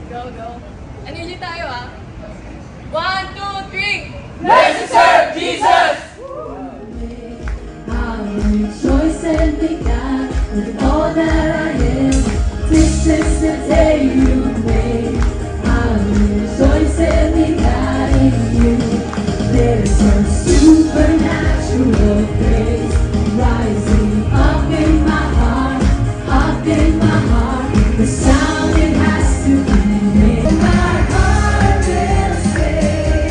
Go, go. Energy tayo ah. 1, 2, 3. Let's serve Jesus! I will rejoice and be glad with all that I am. This is the day you made. I will rejoice and be glad in you. There's a supernatural grace rising up in my heart, up in my heart. The sound it has to be made. My heart will say,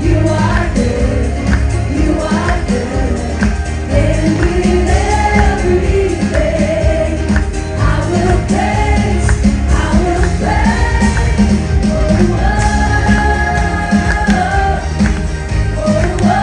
you are good, you are good. And with everything, I will praise, I will praise. Oh, oh,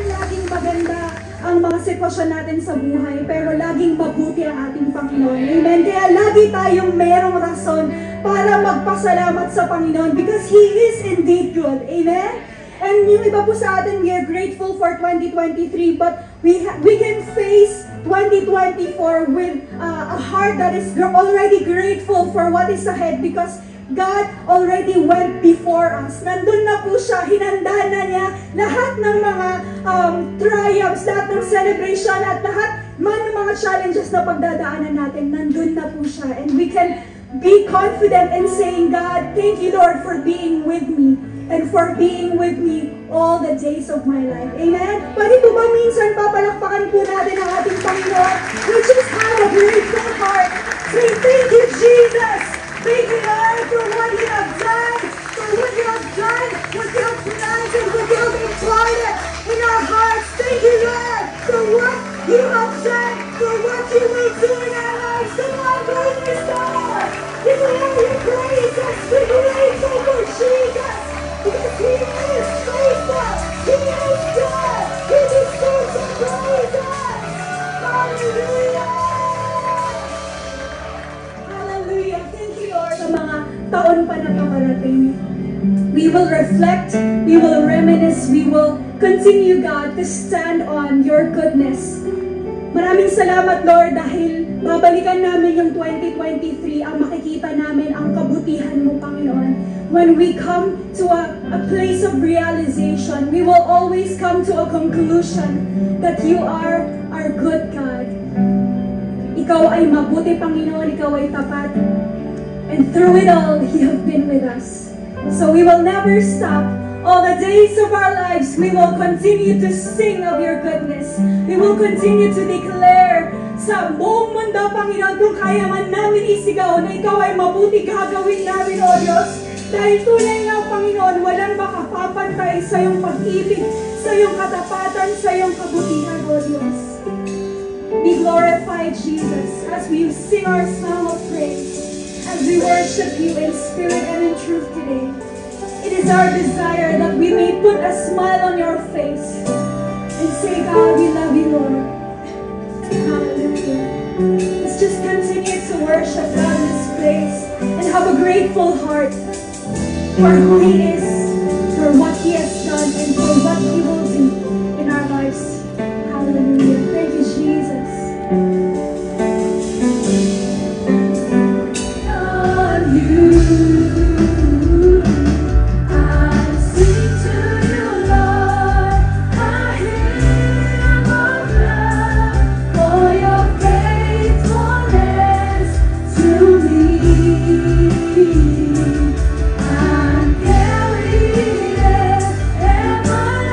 Laging maganda ang mga sitwasyon natin sa buhay, pero laging mabuti ang ating Panginoon. Amen? Kaya lagi tayong merong rason para magpasalamat sa Panginoon because He is indeed good. Amen? And yung iba po sa atin, we are grateful for 2023, but we can face 2024 with a heart that is already grateful for what is ahead because God already went before us. Nandun na po siya, hinanda na niya lahat ng mga triumphs, lahat ng celebration, at lahat ng mga challenges na pagdadaanan natin. Nandun na po siya. And we can be confident in saying, God, thank you, Lord, for being with me and for being with me all the days of my life. Amen? Pwede po ba minsan papalakpakan po natin ang ating Panginoon? We just have a grateful heart. Say, thank you, Jesus! Thank you, Lord, for what you have done, for what you have done, what you have planted, what you have imparted in our hearts. Thank you, Lord, for what you have done, for what you will do in our lives. Come on, praise God. Declare your praises. Be grateful for Jesus, because He is faithful. He is good. He deserves the praises. Hallelujah. Hallelujah. Thank you, Lord, sa mga taon pa na paparating. We will reflect, we will reminisce, we will continue, God, to stand on your goodness. Maraming salamat, Lord, dahil babalikan namin yung 2023, ang makikita namin ang kabutihan mo, Panginoon. When we come to a place of realization, we will always come to a conclusion that you are our good God. Ikaw ay mabuti, Panginoon, ikaw ay tapat. And through it all, you have been with us. So we will never stop. All the days of our lives, we will continue to sing of your goodness. We will continue to declare sa buong mundo, Panginoon, kung kaya man namin isigaw na ikaw ay mabuti, gagawin namin, O Diyos. Dahil tunay nga, Panginoon, walang makapapantay sa iyong pag-ibig, sa iyong katapatan, sa iyong kabutihan, O Diyos. Be glorified, Jesus, as we sing our song of praise, as we worship you in spirit and in truth today. It is our desire that we may put a smile on your face and say, God, we love you, Lord. Hallelujah. Let's just continue to worship God in this place and have a grateful heart for who He is, for what He has done, and for what He will do in our lives. Hallelujah. Thank you, Jesus. On you. I'm carried ever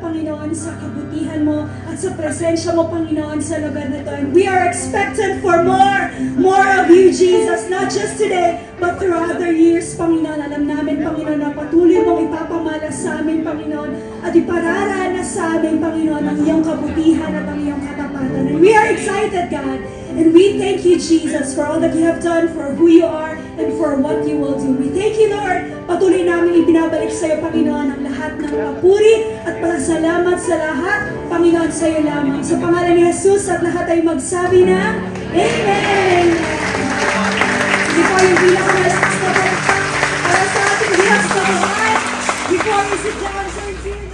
Panginoon, sa kabutihan mo at sa presensya mo, Panginoon, sa lugar na to. And we are expectant for more of you, Jesus, not just today, but through other years, Panginoon. Alam namin, Panginoon, na patuloy mong ipapamalas sa amin, Panginoon, at ipararanas sa amin, Panginoon, ang iyong kabutihan at ang iyong katapatan. And we are excited, God, and we thank you, Jesus, for all that you have done, for who you are, and for what you will do. We thank you, Lord. Patuloy namin ibinabalik sa iyo, Panginoon, ang lahat ng papuri at pasalamat sa lahat, Panginoon, sa iyo lamang. Sa pangalan ni Jesus at lahat ay magsabi na, Amen! Hindi po yung pinakamalakas na palakpak para sa ating hirap sa buhay. Before we sit down, Sir Gino.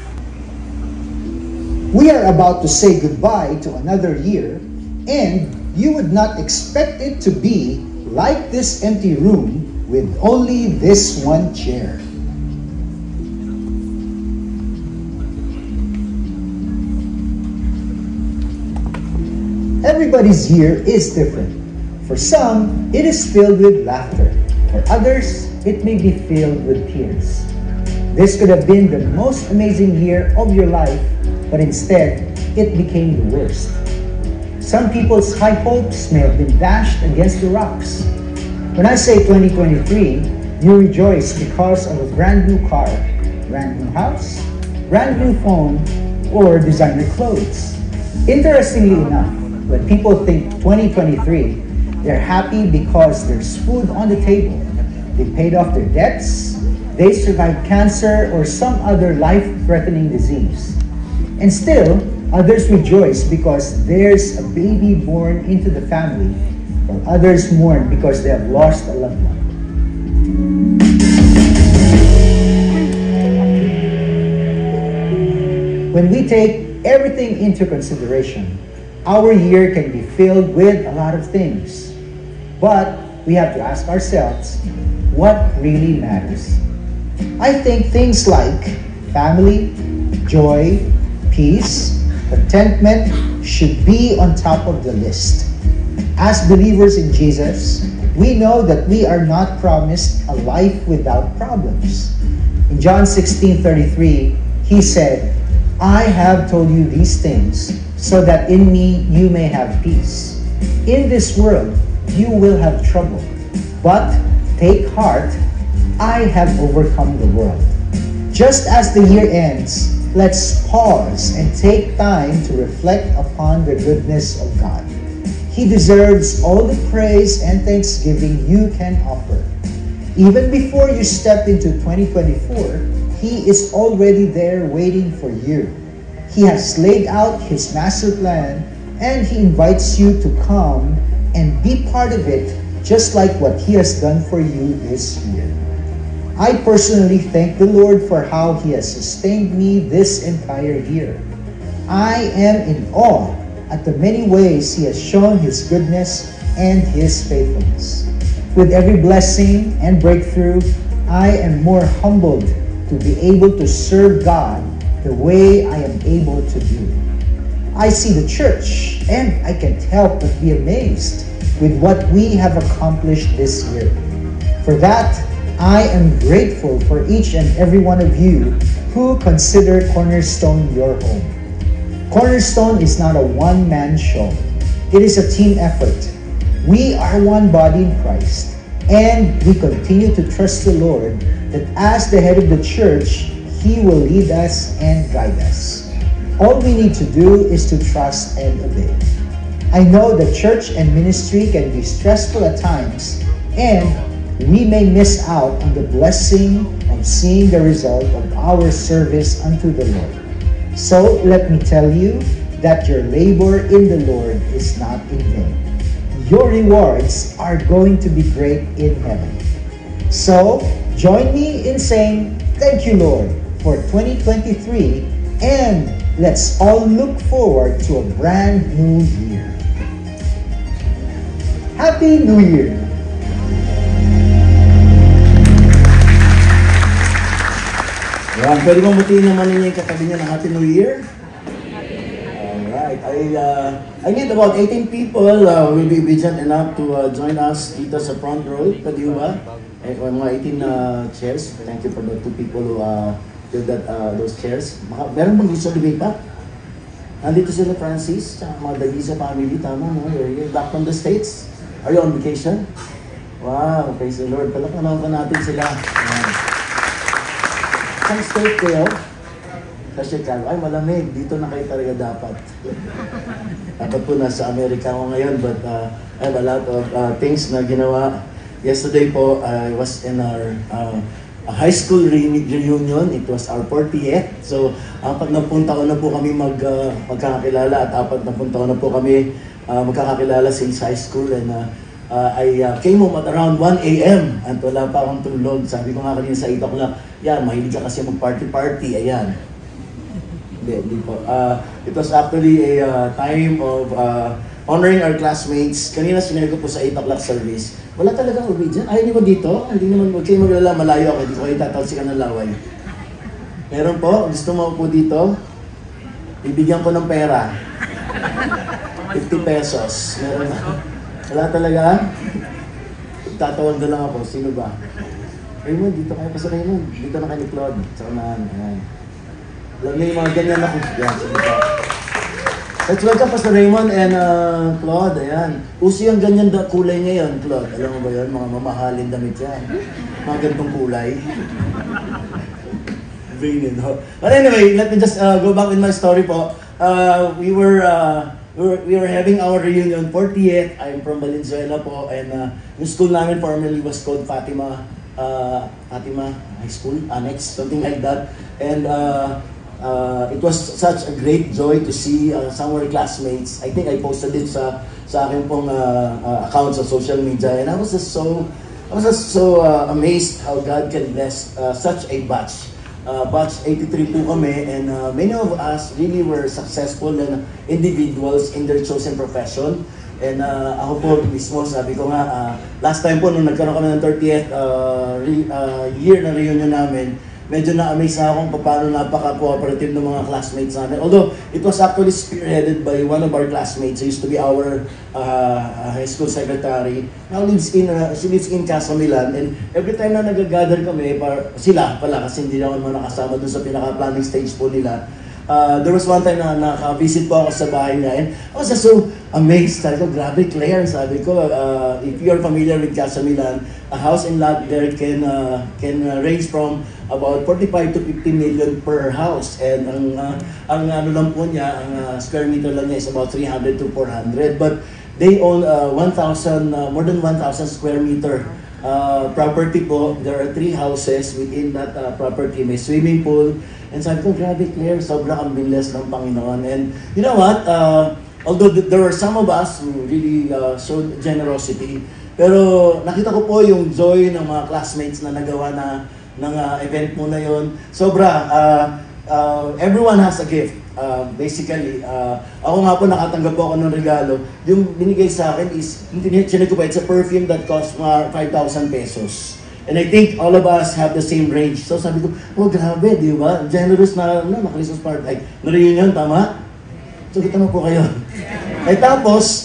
We are about to say goodbye to another year, and you would not expect it to be like this empty room with only this one chair. Everybody's year is different. For some, it is filled with laughter. For others, it may be filled with tears. This could have been the most amazing year of your life, but instead, it became the worst. Some people's high hopes may have been dashed against the rocks. When I say 2023, you rejoice because of a brand new car, brand new house, brand new phone, or designer clothes. Interestingly enough, when people think 2023, they're happy because there's food on the table. They paid off their debts, they survived cancer or some other life-threatening disease. And still, others rejoice because there's a baby born into the family, while others mourn because they have lost a loved one. When we take everything into consideration, our year can be filled with a lot of things. But we have to ask ourselves, what really matters? I think things like family, joy, peace, contentment should be on top of the list. As believers in Jesus, we know that we are not promised a life without problems. In John 16:33, he said, I have told you these things so that in me you may have peace. In this world you will have trouble, but take heart, I have overcome the world. Just as the year ends, let's pause and take time to reflect upon the goodness of God. He deserves all the praise and thanksgiving you can offer. Even before you step into 2024, He is already there waiting for you. He has laid out His master plan, and He invites you to come and be part of it, just like what He has done for you this year. I personally thank the Lord for how He has sustained me this entire year. I am in awe at the many ways He has shown His goodness and His faithfulness. With every blessing and breakthrough, I am more humbled to be able to serve God the way I am able to do. I see the church and I can't help but be amazed with what we have accomplished this year. For that, I am grateful for each and every one of you who consider Cornerstone your home. Cornerstone is not a one-man show. It is a team effort. We are one body in Christ, and we continue to trust the Lord that as the head of the church, He will lead us and guide us. All we need to do is to trust and obey. I know that church and ministry can be stressful at times, and we may miss out on the blessing of seeing the result of our service unto the Lord. So let me tell you that your labor in the Lord is not in vain. Your rewards are going to be great in heaven. So join me in saying, thank you, Lord, for 2023, and let's all look forward to a brand new year. Happy New Year! Yan, pwede mo mutiin naman ninyo yung katabi niya ng Happy New Year? Alright, I need about 18 people will be obedient enough to join us dito sa front row. Pwede ba? Mga 18 chairs. Thank you for the 2 people who with those chairs. Meron bang gusto lumipat? Nandito sila Francis, tsaka mga Dagiza family, tama no? You're back from the States? Are you on vacation? Wow, praise the Lord. Palakpakan pa natin sila. Saan state kayo? Sa Chicago. Ay, malamig. Dito na kayo talaga dapat. Dapat po nasa Amerika ako ngayon, but I have a lot of things na ginawa. Yesterday po, I was in our high school reunion. It was our 40th. So, 40 taon na po kami magkakakilala at 40 taon na po kami magkakakilala since high school. And I came home at around 1 a.m. at wala pa akong tulog. Sabi ko nga kanina sa 8 o'clock, yan, mahilig ka kasi mag-party-party. Ayan. Hindi po. It was actually a time of honoring our classmates. Kanina sinabi ko po sa 8 o'clock service, wala talagang obedient. Ayaw niyo ba dito? Hindi naman, huwag kayo maglala, malayo ako. Hindi ko kayo tatalsikan ng laway. Meron po? Gusto mo po dito? Ibigyan ko ng pera. 50 pesos. Meron na. Wala talaga? Tatawag na lang ako. Sino ba? Raymond, dito kayo pa sa Raymond. Dito na kayo ni Claude. Sa unahan. Ayan. Alam niyo yung mga ganyan ako. Yan, sige pa. Let's welcome Pastor Raymond and Claude. Ayan. Uso yung ganyan kulay ngayon, Claude. Alam mo ba yun? Mga mamahalin damit yan. Mga ganitong kulay. Very no? But anyway, let me just go back in my story po. We were having our reunion 40th. I'm from Valenzuela po. And yung school namin formerly was called Fatima High School, Annex, something like that. And it was such a great joy to see some of our classmates. I think I posted it sa aking pong accounts on social media, and I was just so amazed how God can bless such a batch. Batch 83 po kami, and many of us really were successful individuals in their chosen profession. And ako po mismo, sabi ko nga, last time po nung nagkaroon kami ng 30th year na reunion namin, medyo na-amaze na akong paano napaka-cooperative ng mga classmates namin. Although, it was actually spearheaded by one of our classmates who used to be our high school secretary. Now she lives in Casamilan, and every time na nag-gather kami, sila pala, kasi hindi naman nakasama dun sa pinaka-planning stage po nila. There was one time na naka-visit po ako sa bahay niya, and I was just so amazed. Sabi ko, grabe Claire, sabi ko, if you're familiar with Casamilan, a house and lot there can range from about 45 to 50 million per house, and ang ano lang po niya, ang square meter lang niya is about 300 to 400, but they own more than 1,000 square meter property po. There are 3 houses within that property. May swimming pool, and sabi ko, grabe Claire, sobrang ang binless ng Panginoon. And you know what, although there were some of us who really showed generosity, pero nakita ko po yung joy ng mga classmates na nagawa ng event mo na yon. Sobra, everyone has a gift. Basically, ako nga po nakatanggap po ako ng regalo. Yung binigay sa akin is, sinig ko pa, it's a perfume that costs 5,000 pesos. And I think all of us have the same range. So sabi ko, oh grabe, di ba? Generous na Christmas party. Ay, na-reunion, tama? So kita mo po kayo. Ay tapos,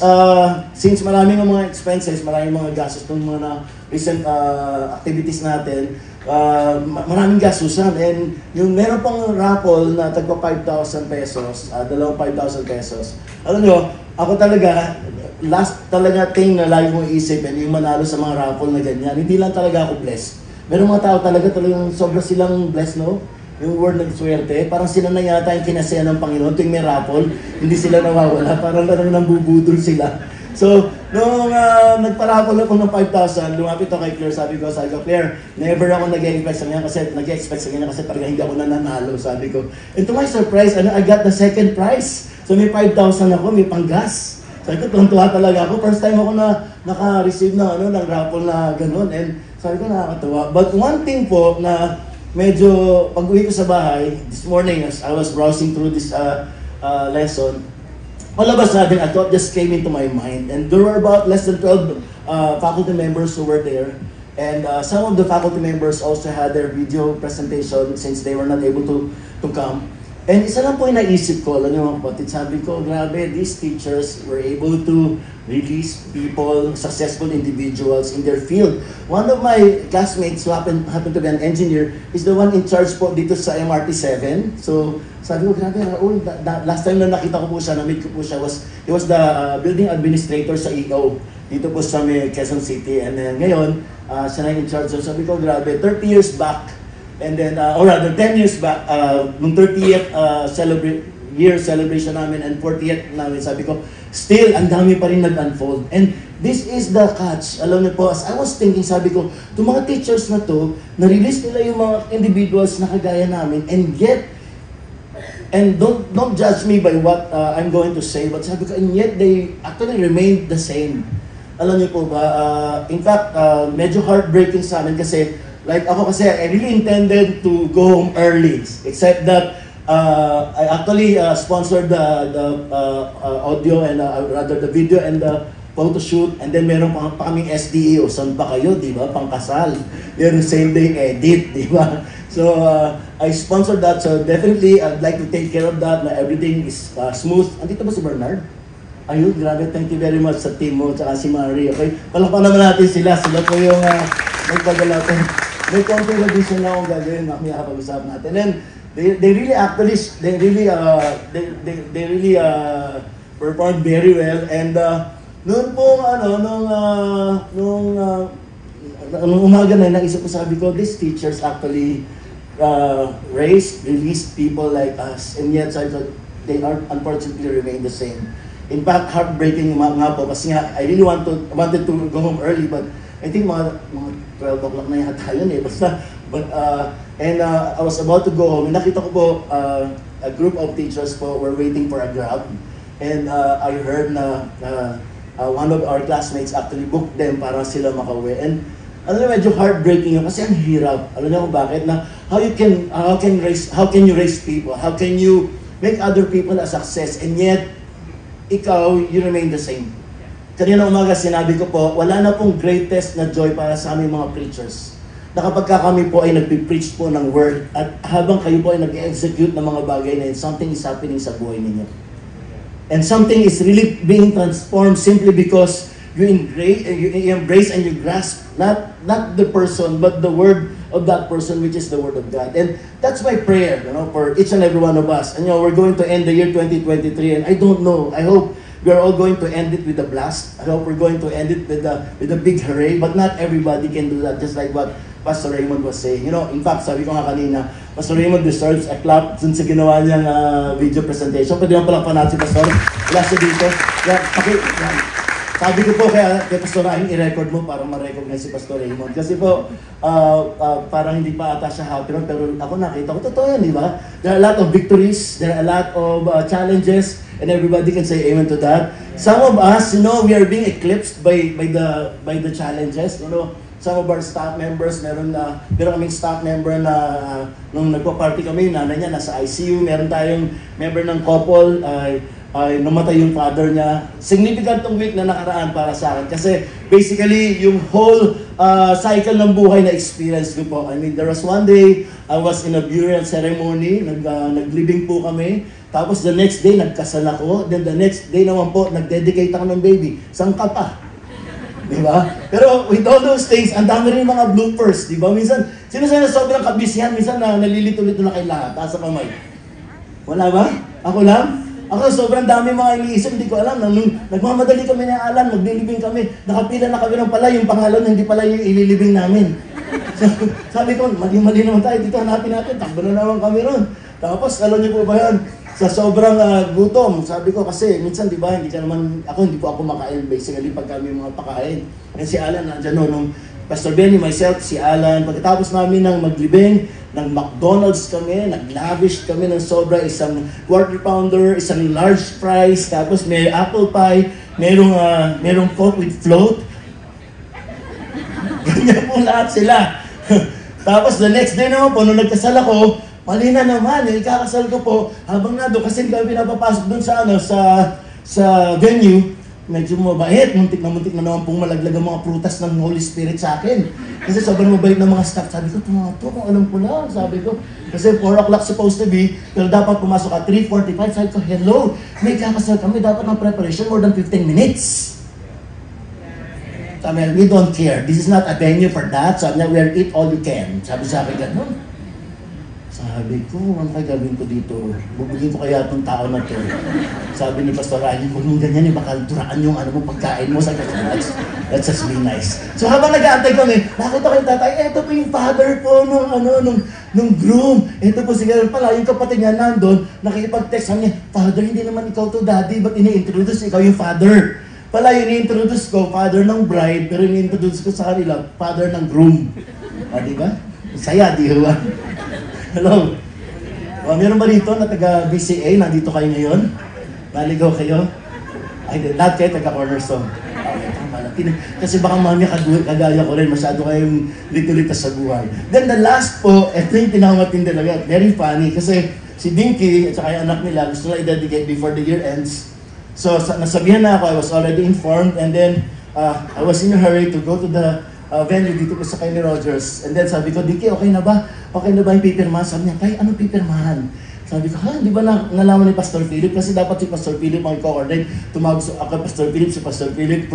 since maraming mga expenses, maraming mga gastos ng mga recent activities natin, maraming gastusan. And yung meron pang raffle na tagpa 5,000 pesos, dalawang 5,000 pesos. Alam nyo, ako talaga, last talaga thing na lagi mong isipin, yung manalo sa mga raffle na ganyan. Hindi lang talaga ako blessed. Meron mga tao talagang sobra silang blessed, no? Yung word ng swerte, parang sila na yata yung kinasaya ng Panginoon. Tuwing may raffle, hindi sila nawawala. Parang nambubudol sila. So, nung nagparapol ako ng 5,000, lumapit ako kay Claire, sabi ko, Claire, never ako nag-expect sa ganyan kasi talaga hindi ako nananalo, sabi ko. And to my surprise, I got the second prize. So may 5,000 ako, may panggas. Sabi ko, tuwa talaga ako. First time ako na naka-receive ng raffle na gano'n. And sabi ko, nakakatawa. But one thing po na medyo pag-uwi ko sa bahay, this morning as I was browsing through this lesson, all of a sudden, a thought just came into my mind. And there were about less than 12 faculty members who were there. And some of the faculty members also had their video presentation since they were not able to come. And isa lang po yung naisip ko, alam niyo mga kapatid, sabi ko, grabe, these teachers were able to release people, successful individuals in their field. One of my classmates who happened to be an engineer is the one in charge po dito sa MRT-7. So, sabi ko, grabe, Raul, last time na nakita ko po siya, na-meet ko po siya, he was the building administrator sa EO dito po sa Quezon City. And then ngayon, siya na in charge. So, sabi ko, grabe, 30 years back, and then, or rather, 10 years back, nung 30th year celebration namin and 40th namin, sabi ko, still, ang dami pa rin nag-unfold. And this is the catch. Alam niyo po, as I was thinking, sabi ko, itong mga teachers na to, na-release nila yung mga individuals na kagaya namin, and yet, and don't judge me by what I'm going to say, but sabi ko, and yet they actually remained the same. Alam niyo po ba, in fact, medyo heartbreaking sa amin kasi, like ako kasi, I really intended to go home early, except that I actually sponsored the audio and rather the video and the photo shoot, and then meron pa kaming SDE o saan pa kayo, di ba, pangkasal. Yung same day edit, di ba? So I sponsored that, so definitely I'd like to take care of that, na everything is smooth. Andito ba si Bernard? Ayun, grabe, thank you very much sa team mo, tsaka si Marie. Okay, palakpan naman natin sila po yung nagpagalatin. May konting audition na akong gagawin, mamaya kapag-usap natin. And they really actually, they really performed very well. And noon po, nung umaga na, naisip ko, sabi ko, these teachers actually released people like us. And yet, they are unfortunately remain the same. In fact, heartbreaking nga po, kasi nga, I really wanted to go home early, but I think mga 12 o'clock na yata yun eh. Basta, but, and I was about to go home. Nakita ko po, a group of teachers po were waiting for a Grab. And I heard na one of our classmates actually booked them para sila makauwi. And alam niyo, medyo heartbreaking yun kasi ang hirap. Alam niyo kung bakit? Na how can you raise people? How can you make other people a success? And yet, ikaw, you remain the same. Kanina umaga sinabi ko po, wala na pong greatest na joy para sa aming mga preachers. Na kapag kami po ay nagpipreach po ng word at habang kayo po ay nag-execute ng mga bagay na yun, something is happening sa buhay ninyo. And something is really being transformed simply because you embrace and you grasp not the person but the word of that person, which is the word of God. And that's my prayer, for each and every one of us. And we're going to end the year 2023, and I don't know, I hope we are all going to end it with a blast. I hope we're going to end it with a big hooray, but not everybody can do that, just like what Pastor Raymond was saying. In fact, sabi ko nga kanina, Pastor Raymond deserves a clap dun sa ginawa niyang video presentation. Pwede naman palakpan natin si Pastor. Wala siya dito. Sabi ko po kay Pastor Rahim, i-record mo para ma-recognize si Pastor Raymond. Kasi po, parang hindi pa ata siya happy ron, pero ako nakita ko, totoo yan, di ba? There are a lot of victories, there are a lot of challenges, and everybody can say amen to that. Some of us, we are being eclipsed by the challenges. Some of our staff members, meron kaming staff member na nung nagpa-party kami, nanay niya nasa ICU, meron tayong member ng couple, ay namatay yung father niya. Significant tong week na nakaraan para sa akin. Kasi basically, yung whole cycle ng buhay na experience ko po. I mean, there was one day, I was in a burial ceremony, nag-living po kami. Tapos the next day, nagkasal ako. Then the next day naman po, nag-dedicate ako ng baby. Saan ka pa? Diba? Pero with all those things, ang dami rin mga bloopers. Diba? Minsan, sino sa sobrang kabisihan, minsan nalilito-lito na kayo lahat. Taas sa kamay. Wala ba? Ako lang? Ako, sobrang dami mga iniisip, hindi ko alam. Nung nagmamadali kami ni Alan, maglilibing kami, nakapila na kami ng pala, yung pangalan, hindi pala yung ililibing namin. So, sabi ko, mali-mali naman tayo, dito hanapin natin, takbo na naman kami ron. Tapos, alam niyo po ba yan? Sa sobrang gutom, sabi ko kasi, minsan, di ba, hindi po ako makain, basically, pag kami mga pakain. And si Alan, nandiyan nung Pastor Benny, myself, si Alan, pagkatapos namin ng maglibing, ng McDonald's kami, nag-lavish kami ng sobra, isang quarter pounder, isang large fries, tapos may apple pie, merong Coke with float. Ganyan po lahat sila. Tapos the next day naman po, nung nagkasal ako, mali na naman, yung ikakasal ko po, habang na doon, kasi kami pinapapasok doon sa venue, medyo mabait, muntik na naman pong malaglag ang mga prutas ng Holy Spirit sa akin. Kasi sobrang mabait ng mga staff. Sabi ko, ito kung alam ko lang, sabi ko. Kasi 4 o'clock supposed to be, pero dapat pumasok at 3:45. Sabi ko, hello, may kakasal kami, dapat ng preparation more than 15 minutes. Sabi niya, we don't care. This is not a venue for that. Sabi niya, we'll eat all you can. Sabi sa akin, gano'n. Sabi ko, ano kaya gawin ko dito? Bubugin ko kaya itong tao na to. Sabi ni Pastor Ryan, kung nung ganyan, baka duraan yung pagkain mo. Sabi ko, let's just be nice. So habang nag-aantay kami, nakita ko yung tatay, eto po yung father po nung groom. Ito po siguro pala, yung kapatid niya nandun, nakikipag-text niya, Father, hindi naman ikaw to daddy, ba't ini-introduce ikaw yung father? Pala yung ini-introduce ko, father ng bride, pero ini-introduce ko sa kanila, father ng groom. Di ba? Saya, di ba? Hello. Meron ba dito na taga-BCA? Nandito kayo ngayon? Naligaw kayo? Ay, lahat kayo taga-cornerstone. Okay, tama lang. Kasi baka mamaya kagaya ko rin, masyado kayong lito-lito sa buhay. Then the last po, ito yung pinakamatindi talaga. Very funny kasi si Dinky at saka yung anak nila gusto na i-dedicate before the year ends. So, nasabihan na ako, I was already informed, and then I was in a hurry to go to the venue dito ko sa kay ni Rogers. And then sabi ko, Dinky, okay na ba? Okay na ba yung pipirmahan? Sabi niya, Tay, anong pipirmahan? Sabi ko, di ba nalaman ni Pastor Philip? Kasi dapat si Pastor Philip ang i-coordinate. Tumawag ako Pastor Philip, si Pastor Philip,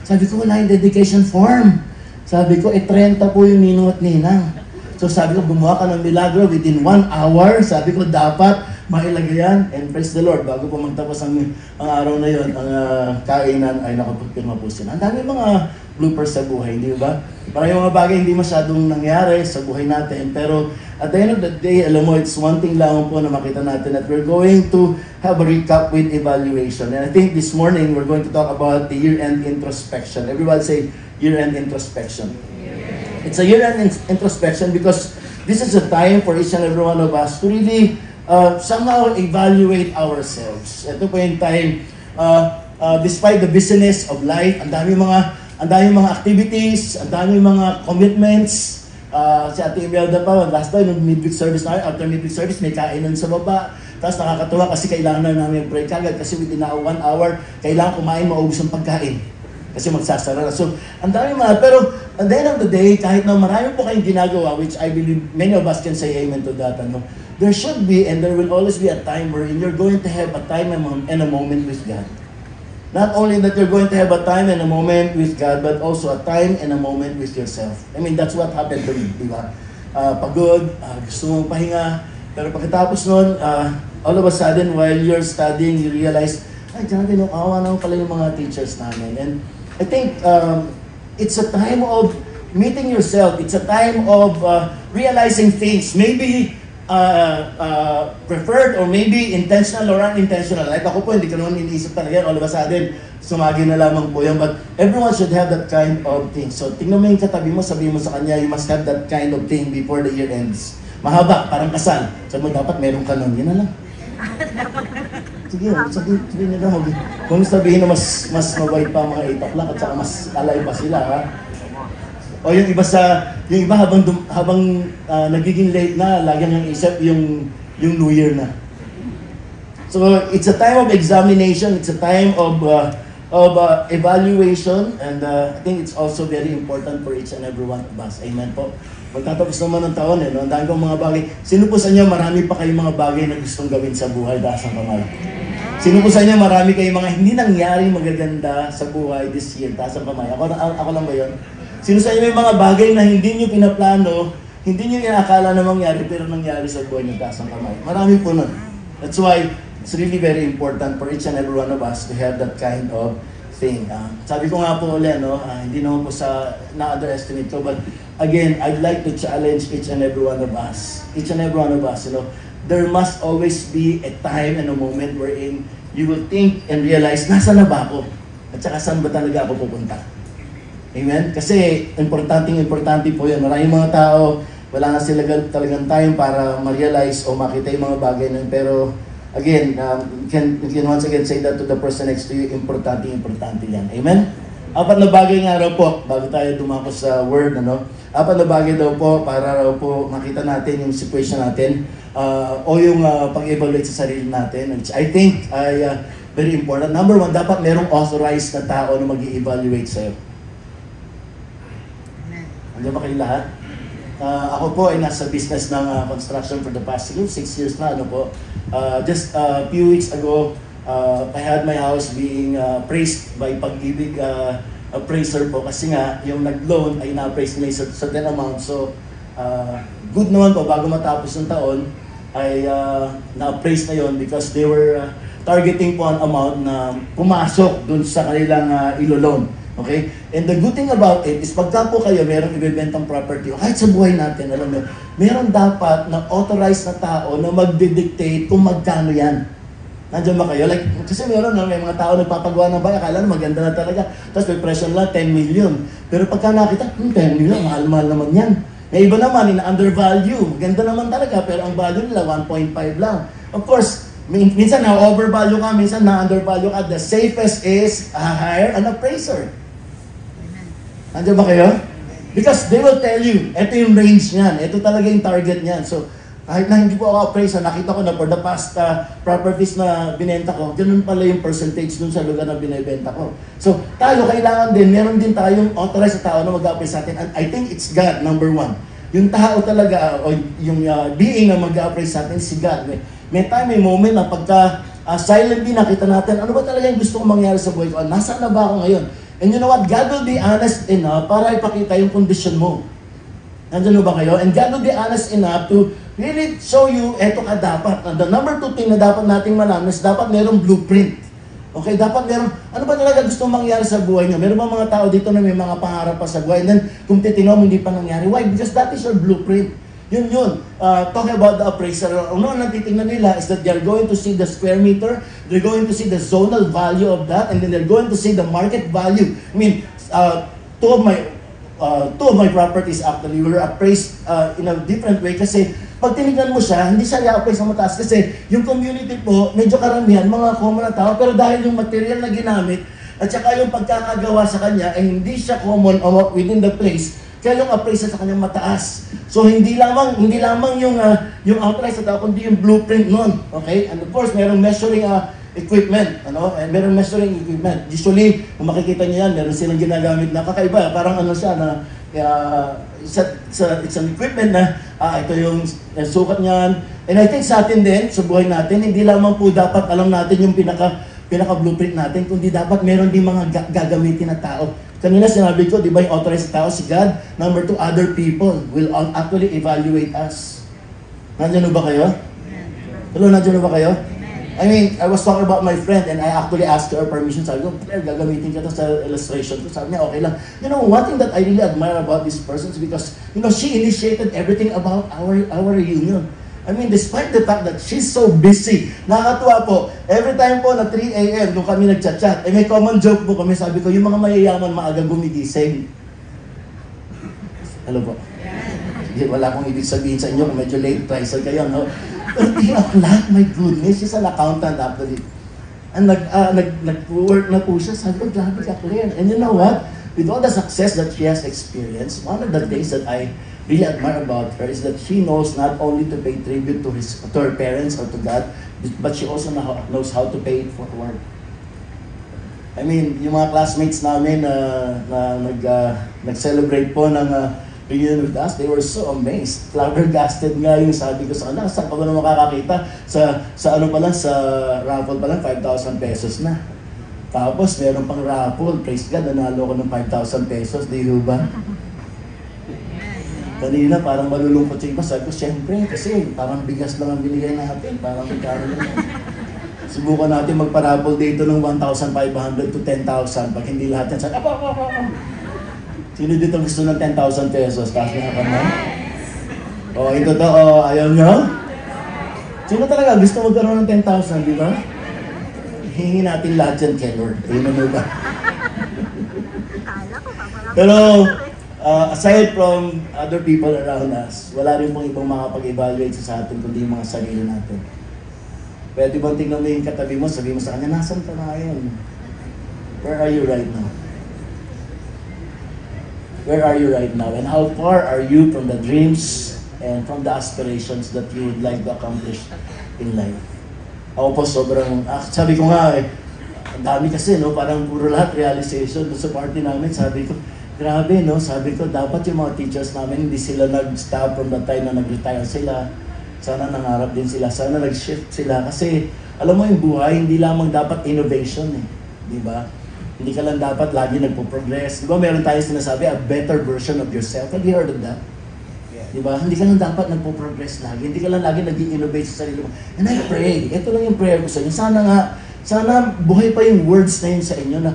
sabi ko, wala yung dedication form. Sabi ko, 30 po yung ninong at ninang. So sabi ko, gumawa ka ng milagro within 1 hour. Sabi ko, dapat mailagay yan. And praise the Lord, bago po magtapos ang araw na yon, ang kainan ay nakapagpirma po sila. Ang dami mga bloopers sa buhay, di ba? Parang mga bagay hindi masyadong nangyari sa buhay natin. Pero at the end of the day, alam mo, it's one thing lang po na makita natin that we're going to have a recap with evaluation. And I think this morning, we're going to talk about the year-end introspection. Everyone say, year-end introspection. It's a year-end introspection because this is a time for each and every one of us to really somehow evaluate ourselves. Ito po yung time, despite the busyness of life, ang dami mga activities, ang dami mga commitments. Si Ate Imelda pa, last time, nung midweek service na, after midweek service, may kainan sa baba. Tapos nakakatuwa kasi kailangan na namin pray kagad kasi within 1 hour, kailangan kumain, maubos ang pagkain. Kasi magsasara na. So, ang dami mga, pero at the end of the day, kahit na marami po kayong ginagawa, which I believe many of us can say amen to that, there should be and there will always be a time wherein you're going to have a time and a moment with God. Not only that you're going to have a time and a moment with God, but also a time and a moment with yourself. I mean, that's what happened to me, di ba? Pagod, gusto mong pahinga, pero pagkatapos nun, all of a sudden, while you're studying, you realize, ay, dyan awa naman pala yung mga teachers namin. And I think it's a time of meeting yourself. It's a time of realizing things. Maybe preferred or maybe intentional or unintentional. Like ako po, hindi ko naman iniisip talaga yan. All of a sudden, sumagi na lamang po yan. But everyone should have that kind of thing. So tingnan mo yung katabi mo, sabihin mo sa kanya, you must have that kind of thing before the year ends. Mahaba, parang kasal. Sabi mo, dapat meron ka nun. Yan na lang. Sige nila mo. Kung sabihin na mas mabait pa mga 8 o'clock at saka mas alay pa sila, ha? O yung iba habang nagiging late na, lagi nang isip yung New Year na. So it's a time of examination, it's a time of evaluation, and I think it's also very important for each and every one of us. Amen po. Magtatapos naman ng taon, ang dami kong mga bagay. Sino po sa inyo marami pa kayong mga bagay na gustong gawin sa buhay, taas ang kamay? Sino po sa inyo marami kayong mga hindi nangyari magaganda sa buhay this year, taas ang kamay? Ako lang ba yun? Sino sa inyo may mga bagay na hindi nyo pinaplano, hindi nyo inakala na mangyari, pero nangyari sa buhay nyo, taas ang kamay? Marami po nun. That's why it's really very important for each and every one of us to have that kind of thing. Sabi ko nga po ulit, hindi naman po sa na-underestimate ko, but again, I'd like to challenge each and every one of us. Each and every one of us, there must always be a time and a moment wherein you will think and realize, nasa na ba ako? At saka saan ba talaga ako pupunta? Amen? Kasi importante po yan. Maraming mga tao, wala na sila talagang time para ma-realize o makita yung mga bagay na yun. Pero again, you can once again say that to the person next to you, importante yan. Amen? 4 na bagay nga raw po, bago tayo dumako sa word, 4 na bagay daw po para raw po makita natin yung situation natin o yung pag-evaluate sa sarili natin. Which I think very important. Number one, dapat merong authorized na tao na mag-i-evaluate sa'yo. Andiyan ba kayo lahat? Ako po ay nasa business ng construction for the past 6 years na. Just a few weeks ago, I had my house being appraised by Pag-ibig appraiser po kasi nga yung nag-loan ay na-appraise nila sa certain amount. So, good naman po bago matapos ng taon ay na-appraise na yon because they were targeting po an amount na pumasok dun sa kanilang ilo-loan. Okay? And the good thing about it is pagka po kayo merong ibebentang property o kahit sa buhay natin, alam mo, meron dapat na authorized na tao na magdidictate kung magkano yan. Nandiyan ba kayo? Like, kasi meron may mga tao nagpapagawa ng bahay, akala na maganda na talaga. Tapos may presyo lang, 10 million. Pero pagka nakita, 10 million, mahal-mahal naman yan. May iba naman, ina-undervalue. Ganda naman talaga, pero ang value nila, 1.5 lang. Of course, minsan na-overvalue ka, minsan na-undervalue ka. The safest is hire an appraiser. Nandiyan ba kayo? Because they will tell you, ito yung range niyan, ito talaga yung target niyan. So, kahit na hindi po ako appraiser, nakita ko na for the past properties na binenta ko, ganun pala yung percentage dun sa lugar na binibenta ko. So, tayo, kailangan din, meron din tayong authorized na tao na mag-appraise sa atin. And I think it's God, number one. Yung tao talaga, o yung being na mag-appraise sa atin, si God. May time, may moment na pagka silently nakita natin, ano ba talaga yung gusto kong mangyari sa buhay ko? Nasaan na ba ako ngayon? And you know what? God will be honest enough para ipakita yung condition mo. Nandiyan ba kayo? And God will be honest enough to really show you, eto ka dapat. And the number 2 thing na dapat nating malaman is dapat merong blueprint. Okay, dapat meron, ano ba talaga gusto mangyari sa buhay nyo? Meron mga tao dito na may mga pangarap pa sa buhay. And then, kung titinaw mo, hindi pa nangyari. Why? Because that is your blueprint. Yun. Talking about the appraiser, ano ang titingnan nila is that they're going to see the square meter, they're going to see the zonal value of that, and then they're going to see the market value. I mean, two of my properties actually were appraised in a different way kasi pag tinignan mo siya, hindi siya i-appraise sa mataas kasi yung community po, medyo karamihan, mga common na tao, pero dahil yung material na ginamit at saka yung pagkakagawa sa kanya ay hindi siya common within the place, kaya yung appraisal sa kanyang mataas. So hindi lamang yung authorized na tao, kundi yung blueprint nun. Okay? And of course, merong measuring equipment, and merong measuring equipment. Usually, kung makikita niyo yan, meron silang ginagamit na kakaiba, parang siya na it's an equipment na ito yung sukat niyan. And I think sa atin din, sa buhay natin, hindi lamang po dapat alam natin yung pinaka-blueprint natin, kundi dapat meron din mga gagamitin na tao. Kanina sinabi ko, di ba yung authorized tao si God? Number 2, other people will actually evaluate us. Nandiyan ba kayo? Hello, nandiyan ba kayo? I mean, I was talking about my friend and I actually asked her permission. Sabi ko, Claire, gagamitin ka to sa illustration ko. Sabi niya, okay lang. You know, one thing that I really admire about this person is because, she initiated everything about our reunion. I mean, despite the fact that she's so busy, nakakatuwa po, every time po na 3 a.m. nung kami nagchat-chat, may common joke po kami, sabi ko, yung mga mayayaman maaga gumigising. Hello po. Sige, wala akong ibig sabihin sa inyo kung medyo late riser kayo, no? 13 o'clock, my goodness, she's an accountant actually. And nag-work na po siya, sabi ko, grabe ka, Claire. And you know what? With all the success that she has experienced, one of the things that I really admire about her is that she knows not only to pay tribute to her parents or to God, but she also knows how to pay it forward. I mean, yung mga classmates namin na nag-celebrate po ng reunion with us, they were so amazed. Flabbergasted nga yung sabi ko sa kanila, saan pa ba na makakakita? Sa ano pa lang, sa raffle pa lang, 5,000 pesos na. Tapos meron pang raffle, praise God, nanalo ko ng 5,000 pesos, di ba? Kanina parang malulungkot siya iba. Sabi ko, siyempre, kasi parang bigas lang ang binigay natin. Parang magkano lang. Subukan natin magparapol dito ng 1,500 to 10,000 pag hindi lahat yan. Sabi, sino dito gusto ng 10,000 pesos? Taas na ka naman? O, ito to, ayaw nyo? Sino talaga gusto magkaroon ng 10,000, di ba? Hingi natin lahat yan kay Lord. Ayun mo ba? Pero, aside from other people around us, wala rin pong ibang makapag-evaluate sa atin kundi yung mga sarili natin. Pwede bang tingnan mo yung katabi mo, sabi mo sa kanya, nasan ka na ngayon? Where are you right now? Where are you right now? And how far are you from the dreams and from the aspirations that you would like to accomplish in life? Ako po sobrang, sabi ko nga Ang dami kasi, no? Parang puro lahat realization doon sa party namin. Sabi ko, grabe, no? Sabi ko, dapat yung mga teachers namin, hindi sila nag-stop from the time na nag-retire sila. Sana nangarap din sila. Sana nag-shift sila. Kasi, alam mo yung buhay, hindi lamang dapat innovation, eh. Di ba? Hindi ka lang dapat lagi nagpo-progress. Di ba meron tayong sinasabi, a better version of yourself. Have you heard of that? Di ba? Hindi ka lang dapat nagpo-progress lagi. Hindi ka lang lagi nag-i-innovate sa sarili mo. And I pray, ito lang yung prayer ko sa inyo. Sana buhay pa yung words na yun sa inyo na,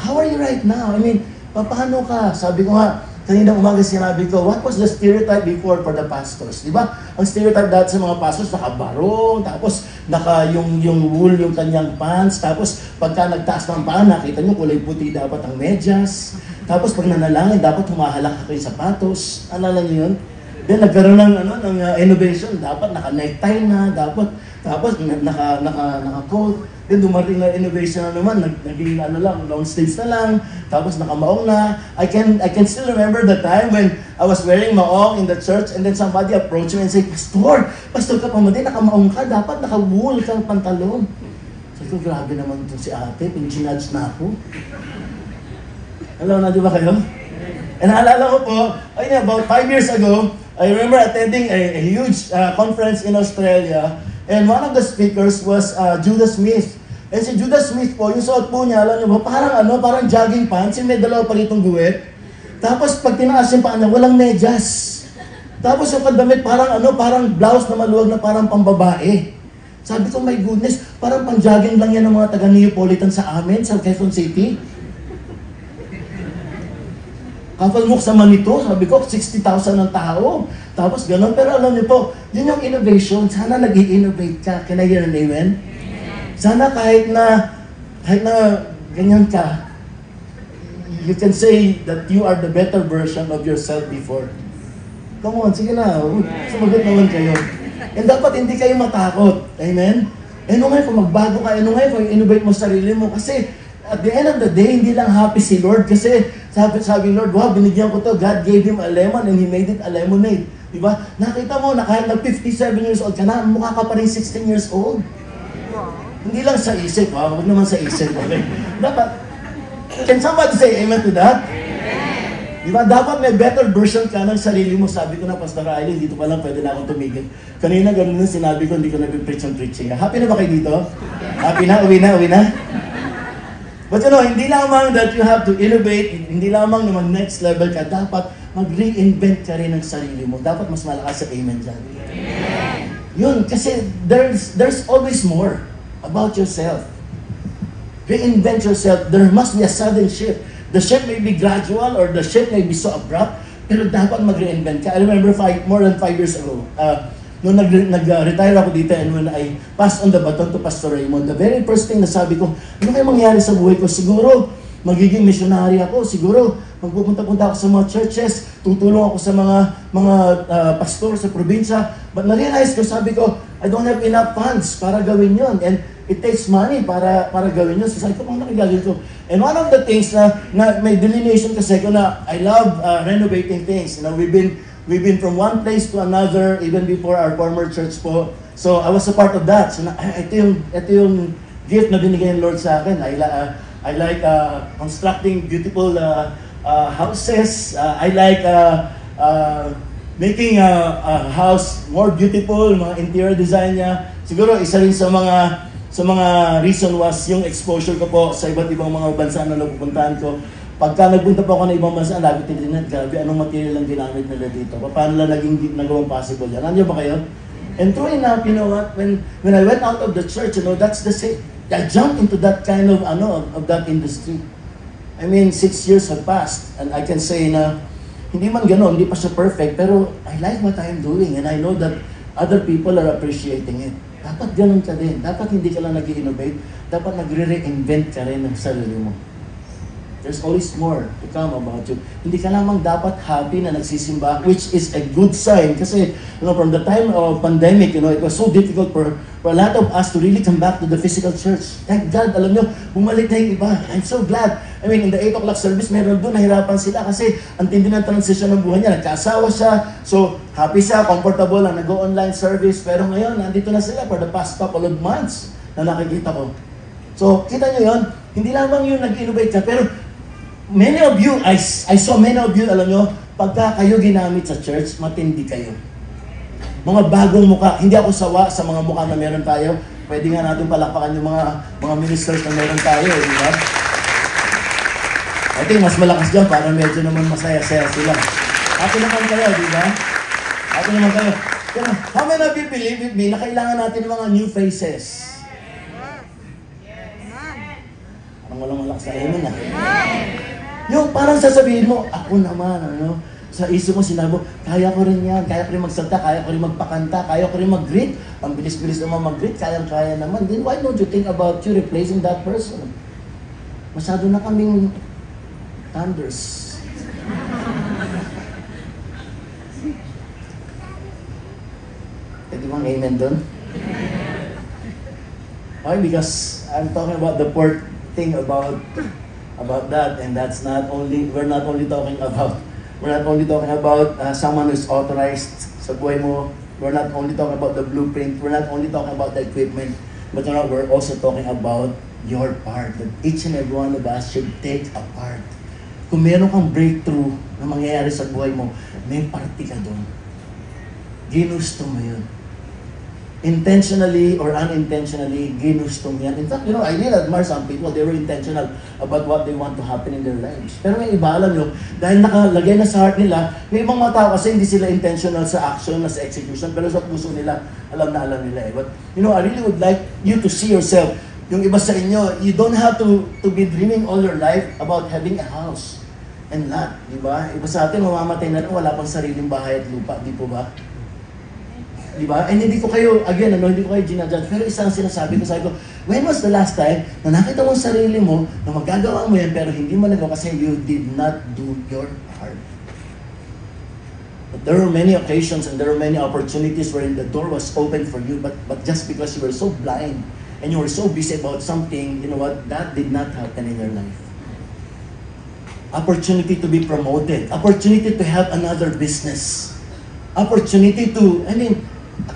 how are you right now? I mean, paano ka? Sabi ko nga, kanina umaga sinabi ko, what was the stereotype before for the pastors? Di ba? Ang stereotype dati sa mga pastors, nakabarong, tapos yung wool yung kanyang pants, tapos pagka nagtaas ng paa, nakita nyo kulay puti dapat ang medyas. Tapos pag nanalangin, dapat humahalak ako yung sapatos. Alala nyo yun? Then nagkaroon ng innovation, dapat naka-necktie na, tapos naka-coat. Then dumating na innovation na naman, naging long sleeves na lang, tapos nakamaong na. I can still remember the time when I was wearing maong in the church and then somebody approached me and said, Pastor ka pa mo din, nakamaong ka, dapat naka-wool kang pantalon. Sabi ko, grabe naman ito si ate, pinag-nudge na ako. Alam na, di ba kayo? And naalala ko po, about 5 years ago, I remember attending a huge conference in Australia, and one of the speakers was Judas Smith. And si Judas Smith po, yung suot po niya, alam niyo ba, parang jogging pants, yung may dalawa pa ritong guwet. Tapos pag tinaas yung paa niya, walang medyas. Tapos yung pandamit, parang blouse na maluwag na parang pambabae. Sabi ko, my goodness, parang pang-jogging lang yan ng mga taga-Neapolitan sa amin, sa Quezon City. Kapalmuk sa Manito, sabi ko, 60,000 ng tao. Tapos gano'n. Pero alam niyo po, yun yung innovation. Sana nag-i-innovate ka. Can I hear an amen? Sana kahit na ganyan ka, you can say that you are the better version of yourself before. Come on, sige na. Sumagot naman kayo. And dapat hindi kayo matakot. Amen? Ngayon kung magbago ka, ngayon kung innovate mo sarili mo. Kasi at the end of the day, hindi lang happy si Lord. Kasi sabi Lord, wow, binigyan ko to. God gave him a lemon and he made it a lemonade. Diba? Nakita mo na kahit nag-57 years old ka na, mukha ka pa rin 16 years old. Hindi lang sa isip, huwag naman sa isip. Okay? Dapat, can somebody say amen to that? Amen. Diba? Dapat may better version ka ng sarili mo. Sabi ko na, Pastor Riley, dito pa lang pwede na akong tumigil. Kanina ganun na sinabi ko, hindi ko nag-preach ng preaching. Happy na ba kayo dito? Happy na? Uwi na? But hindi lamang that you have to innovate, hindi lamang na mag-next level ka, dapat mag-reinvent ka rin ng sarili mo. Dapat mas malakas sa amen dyan. Amen. Yun, kasi there's always more about yourself. Reinvent yourself. There must be a sudden shift. The shift may be gradual or the shift may be so abrupt, pero dapat mag-reinvent ka. I remember more than 5 years ago, nung nag-retire ako dito and when I passed on the baton to Pastor Raymond, the very first thing na sabi ko, ano kaya mangyari sa buhay ko? Siguro, magiging missionary ako. Siguro, magpupunta-punta ako sa mga churches, tutulong ako sa mga pastor sa probinsya. But na-realize ko, sabi ko, I don't have enough funds para gawin yon. And it takes money para gawin yun. So sabi ko, paano nakagagawin ko? And one of the things na may delineation kasi ko na I love renovating things. We've been from one place to another, even before our former church po. So I was a part of that. So ito yung gift na binigay ng Lord sa akin. I like constructing beautiful houses. I like making a house more beautiful, mga interior design niya. Siguro isa rin sa mga reason was yung exposure ko po sa iba't ibang mga bansa na napupuntahan ko. Pagka nagpunta po ako ng ibang bansa, lagi tinitingnan, grabe, anong material ang ginamit nila dito? Paano lang nagawang possible yan? Ano ba kayo? And true enough, you know what, when I went out of the church, that's the same. I jumped into that kind of that industry. I mean, 6 years have passed, and I can say na, hindi man gano'n, hindi pa siya perfect, pero I like what I'm doing, and I know that other people are appreciating it. Dapat gano'n ka din. Dapat hindi ka lang nag-innovate, dapat nagre-reinvent ka rin ng sarili mo. There's always more to come about you. Hindi ka lamang dapat happy na nagsisimba, which is a good sign. Kasi, from the time of pandemic, it was so difficult for a lot of us to really come back to the physical church. Thank God, alam nyo, bumalik na yung iba. I'm so glad. I mean, in the 8 o'clock service, meron doon, nahirapan sila kasi ang tindi ng transition ng buhay niya. Nagkaasawa siya, so happy siya, comfortable na nag-online service. Pero ngayon, nandito na sila for the past couple of months na nakikita ko. So, kita nyo yun, hindi lamang yung nag-innovate ka, pero many of you, I saw many of you, alam nyo, pagka kayo ginamit sa church, matindi kayo. Mga bagong muka, hindi ako sawa sa mga muka na meron tayo. Pwede nga natin palakpakan yung mga ministers na meron tayo, di ba? I think mas malakas dyan para medyo naman masaya-saya sila. Ako naman kayo, di ba? Ako naman kayo. Pero, how many of you believe with me na kailangan natin ng mga new faces? Parang walang malakas na amen ah. Yung parang sasabihin mo, ako naman, ano, sa isip mo sinabi mo, kaya ko rin yan, kaya ko rin magsalta, kaya ko rin magpakanta, kaya ko rin mag-greet. Ang bilis-bilis naman mag-greet, kaya naman. Then why don't you think about you replacing that person? Masyado na kaming thunders. Pwede bang amen dun? Why? Because I'm talking about the fourth thing about that, and that's not only, we're not only talking about someone who's authorized sa buhay mo. We're not only talking about the blueprint. We're not only talking about the equipment. But you know, we're also talking about your part. That each and every one of us should take a part. Kung meron kang breakthrough na mangyayari sa buhay mo, may party ka doon. Ginusto mo yun. Intentionally or unintentionally, ginusto mo yan. In fact, you know, I really admire some people. They were intentional about what they want to happen in their lives. Pero may iba, alam nyo, dahil nakalagay na sa heart nila, may ibang mga tao kasi hindi sila intentional sa action, sa execution, pero sa puso nila, alam nila eh. But, you know, I really would like you to see yourself. Yung iba sa inyo, you don't have to be dreaming all your life about having a house and lot, di ba? Iba sa atin, mamamatay na rin, wala pang sariling bahay at lupa, di po ba? Di ba? And hindi ko kayo, again, hindi ko kayo ginajudge, pero isang sinasabi ko, sabi ko, when was the last time na nakita mo sarili mo na magagawa mo yan pero hindi mo nagawa kasi you did not do your part. But there were many occasions and there were many opportunities wherein the door was open for you, but just because you were so blind and you were so busy about something, you know what, that did not happen in your life. Opportunity to be promoted, opportunity to have another business, opportunity to,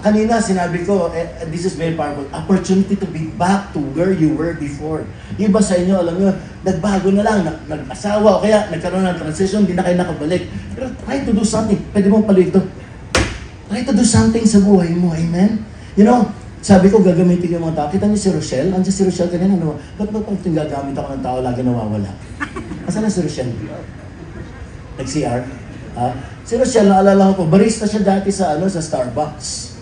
kanina sinabi ko, this is very powerful, opportunity to be back to where you were before. Yung iba sa inyo, alam nyo, nagbago na lang, nag-asawa, o kaya nagkaroon ng transition, hindi na kayo nakabalik. Pero try to do something. Pwede mong palito. Try to do something sa buhay mo, amen? You know, sabi ko, gagamitin yung mga tao. Kita niyo si Rochelle? Andiyan si Rochelle kanina, ano? Ba't pag gagamit ako ng tao, lagi nawawala? Asan na si Rochelle? Nag-CR? Si Rochelle, naalala ko po, barista siya dati sa Starbucks.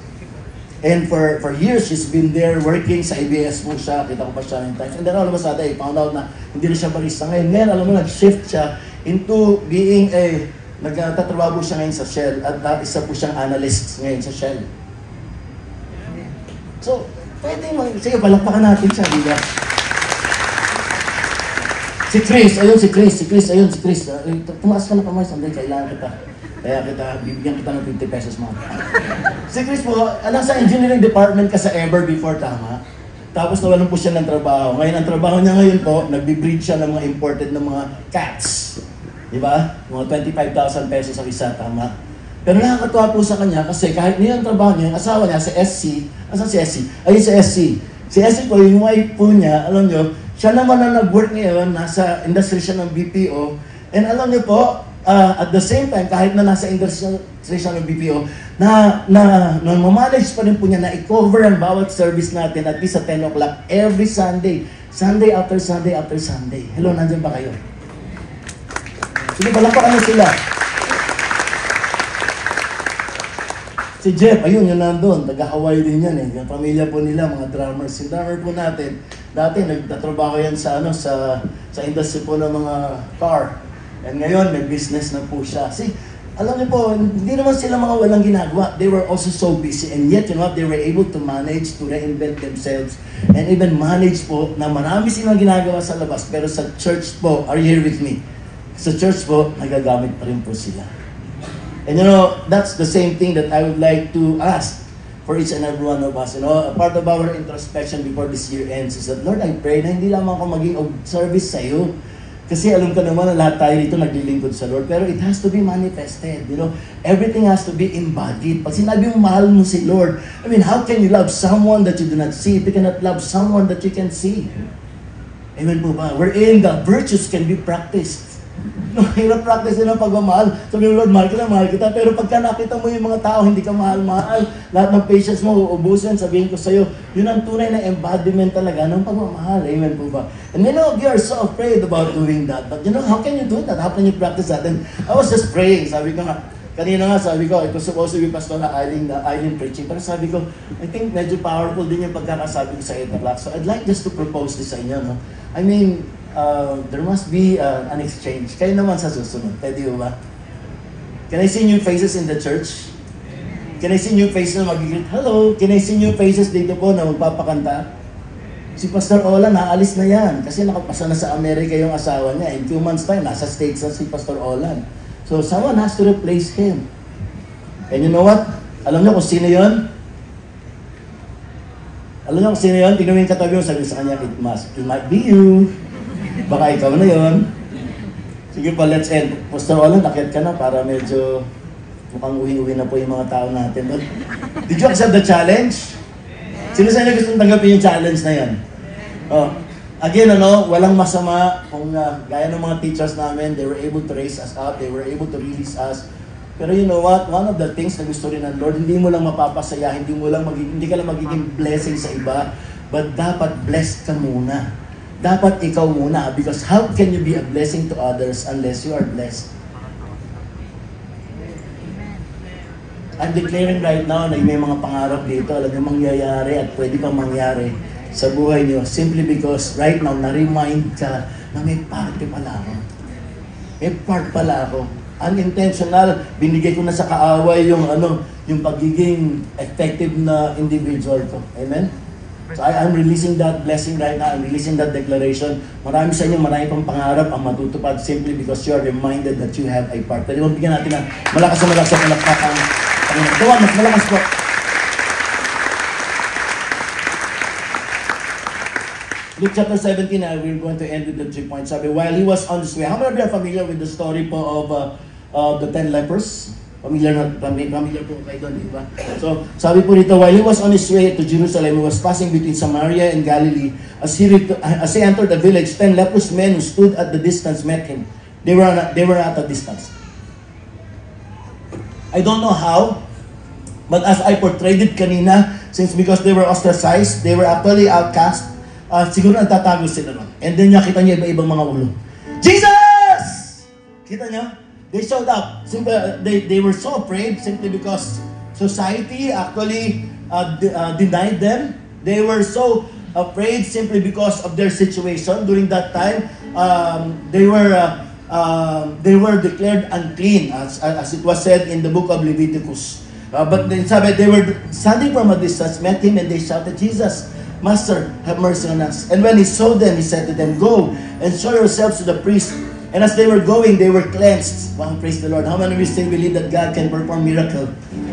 And for years, she's been there working sa ABS po siya. Kita ko pa siya ng times. And then all of a sudden, I found out na hindi na siya barista ngayon. Ngayon, alam mo, nag-shift siya into being nagtatrabaho siya ngayon sa Shell. At isa po siyang analyst ngayon sa Shell. So, pwede mo. Sige, palakpakan natin siya, di ba? Si Chris. Tumaas ka na kamay, sandali, kailangan kita. Kaya bibigyan kita ng 50 pesos mo. Si Chris po, sa engineering department ka sa Ever before, tama? Tapos nawalan po siya ng trabaho. Ngayon, ang trabaho niya ngayon po, nagbe-breed siya ng mga imported na mga cats. Di ba? Mga 25,000 pesos ang isa, tama? Pero nakakatuwa po sa kanya kasi kahit niya ang trabaho niya, yung asawa niya, si SC, asan si SC? Ayun si SC. Si SC po, yung wife po niya, alam nyo, siya naman na nag-work ngayon, nasa industry siya ng BPO. And alam nyo po, at the same time, kahit na nasa industry siya ng BPO, na mamanage pa rin po niya na i-cover ang bawat service natin at least sa 10 o'clock every Sunday. Sunday after Sunday after Sunday. Hello, nandyan ba kayo? Sige, palakpakan niyo sila. Si Jeff, ayun, yun nandun. Taga-Hawaii din yan eh. Yung pamilya po nila, mga drummers. Si drummer po natin, dati nagtatrabaho yan sa industry po ng mga car. And ngayon, may business na po siya. See, alam niyo po, hindi naman sila mga walang ginagawa. They were also so busy. And yet, you know what? They were able to manage to reinvent themselves and even manage po na marami silang ginagawa sa labas. Pero sa church po, are you here with me? Sa church po, nagagamit pa rin po sila. And you know, that's the same thing that I would like to ask for each and every one of us. You know, a part of our introspection before this year ends is that, Lord, I pray na hindi lamang ako maging of service sa iyo. Kasi alam ko naman na lahat tayo dito naglilingkod sa Lord. Pero it has to be manifested, you know. Everything has to be embodied. Pag sinabi mo mahal mo si Lord, I mean, how can you love someone that you do not see if you cannot love someone that you can see? Amen po ba? Wherein the virtues can be practiced. No, hirap practice din ang pagmamahal. Sabi mo, Lord, mahal kita. Pero pagka nakita mo yung mga tao, hindi ka mahal, lahat ng patience mo, uubusin, sabihin ko sa'yo, yun ang tunay na embodiment talaga ng pagmamahal. Amen po ba? And many of you are so afraid about doing that. But you know, how can you do that? How can you practice that? And I was just praying. Sabi ko nga, kanina nga sabi ko, it was supposed to be Pastor Eileen preaching. Pero sabi ko, I think medyo powerful din yung pagkakasabi ko sa 8 o'clock. So I'd like just to propose this sa inyo. No? I mean, there must be an exchange. Kayo naman sa susunod. Pwede ba? Can I see new faces in the church? Can I see new faces na magiging, hello? Can I see new faces dito po na magpapakanta? Si Pastor Ola, naalis na yan. Kasi nakapasa na sa Amerika yung asawa niya. In 2 months time, nasa States na si Pastor Ola. So someone has to replace him. And you know what? Alam niyo kung sino yun? Alam niyo kung sino yun? Tingnan mo yung katabi mo, sabi sa kanya, it might be you. Baka ikaw na yun. Sige pa, let's end. Pastor Ola, nakit ka na para medyo mukhang uwi-uwi na po yung mga tao natin. But, did you accept the challenge? Sino sa inyo gustong tanggapin yung challenge na yan? Oh. Again, walang masama kung gaya ng mga teachers namin, they were able to raise us up, they were able to release us. Pero you know what? One of the things na gusto rin ng Lord, hindi mo lang mapapasaya, hindi ka lang magiging blessing sa iba, but dapat blessed ka muna. Dapat ikaw muna, because how can you be a blessing to others unless you are blessed? I'm declaring right now na may mga pangarap dito, alam niyo mangyayari at pwede pang mangyari sa buhay niyo simply because right now na-remind ka na may parte pala ako. May part pala ako. Unintentional, binigay ko na sa kaaway yung pagiging effective na individual ko. Amen? So I'm releasing that blessing right now. I'm releasing that declaration. Marami sa inyo, marami pang pangarap ang matutupad simply because you are reminded that you have a part. Pwede mo bigyan natin ng malakas na palakpakan. Tuwan, mas malakas po. Luke chapter 17, we're going to end with the 3 points. Sabi, while he was on his way, how many of you are familiar with the story po of the 10 lepers? Familiar po kayo doon, di ba? So, sabi po dito, while he was on his way to Jerusalem, he was passing between Samaria and Galilee. As he entered the village, 10 leprous men who stood at the distance met him. They were at a distance. I don't know how, but as I portrayed it kanina, because they were ostracized, they were actually outcast, siguro nagtatago sila nun. And then nakita niya iba-ibang mga ulo. Jesus! Kita niyo? They showed up. They were so afraid simply because society actually denied them. They were so afraid simply because of their situation. During that time, they were declared unclean, as it was said in the book of Leviticus. But then sabi, they were standing from a distance, met him, and they shouted, Jesus, Master, have mercy on us. And when he saw them, he said to them, Go and show yourselves to the priest. And as they were going, they were cleansed. Wow, praise the Lord. How many of you still believe that God can perform miracle?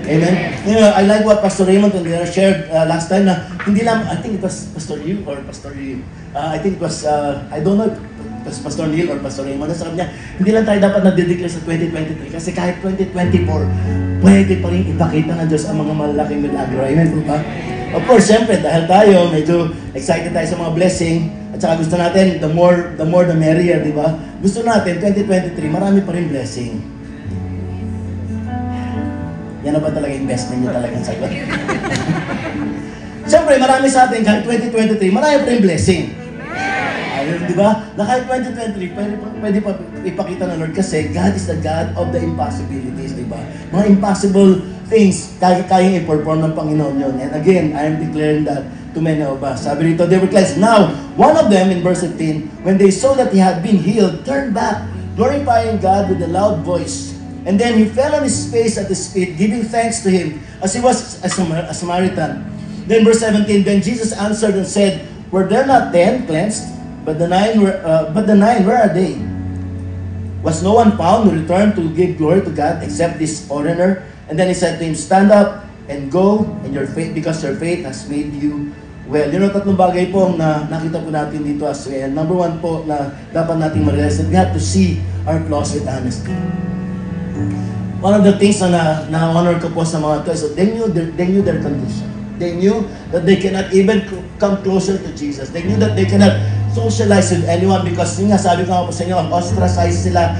Amen? You know, I like what Pastor Raymond and they shared last time na hindi lang, I think it was Pastor Liu or Pastor Liu. I think it was, I don't know if it was Pastor Neil or Pastor Raymond. Sabi niya, hindi lang tayo dapat nagde-declare sa 2023 kasi kahit 2024, pwede pa rin ipakita ng Diyos ang mga malalaking milagro. Amen po ba? Of course, siyempre, dahil tayo, medyo excited tayo sa mga blessing, at saka gusto natin, the more the merrier, di ba? Gusto natin, 2023, marami pa rin blessing. Yan na ba talaga investment niyo talagang sagot? Siyempre, marami sa atin, kahit 2023, marami pa rin blessing. Ayun, di ba? Na kahit 2023, pwede pa ipakita ng Lord kasi God is the God of the impossibilities, di ba? Mga impossible things, kayang i-perform ng Panginoon yun. And again, I am declaring that to many of us. Sabi rito, they were cleansed. Now, one of them, in verse 15, when they saw that he had been healed, turned back, glorifying God with a loud voice. And then he fell on his face at his feet, giving thanks to him, as he was a Samaritan. Then verse 17, then Jesus answered and said, Were there not 10 cleansed? But the nine, where are they? Was no one found who returned to give glory to God except this foreigner? And then he said to him, Stand up and go, and your faith, because your faith has made you well. You know, tatlong bagay po na nakita po natin dito as well. Number one po na dapat natin ma-realize that we have to see our flaws with honesty. One of the things na na-honor ko po sa mga to is that they knew their condition. They knew that they cannot even come closer to Jesus. They knew that they cannot socialize with anyone because yun nga, sabi ko nga po sa inyo, ostracized sila,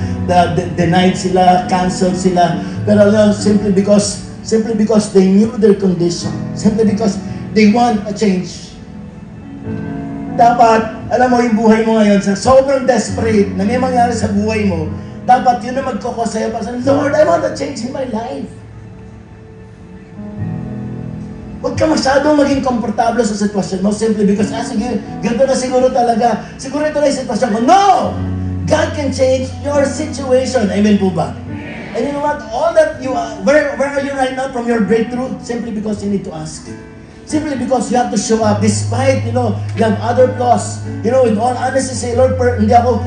denied sila, cancelled sila. Pero simply because they knew their condition, simply because they want a change. Dapat, alam mo yung buhay mo ngayon, sa sobrang desperate na may mangyari sa buhay mo, dapat yun na magkukosaya pa sa Lord, I want a change in my life. Huwag ka masyadong maging komportable sa sitwasyon mo simply because, sige, ganito na siguro talaga. Siguro ito na yung sitwasyon ko. No! God can change your situation. Amen po ba? And you know what? All that you are, where are you right now from your breakthrough? Simply because you need to ask. Simply because you have to show up despite, you have other flaws. In all honesty, say, Lord, hindi ako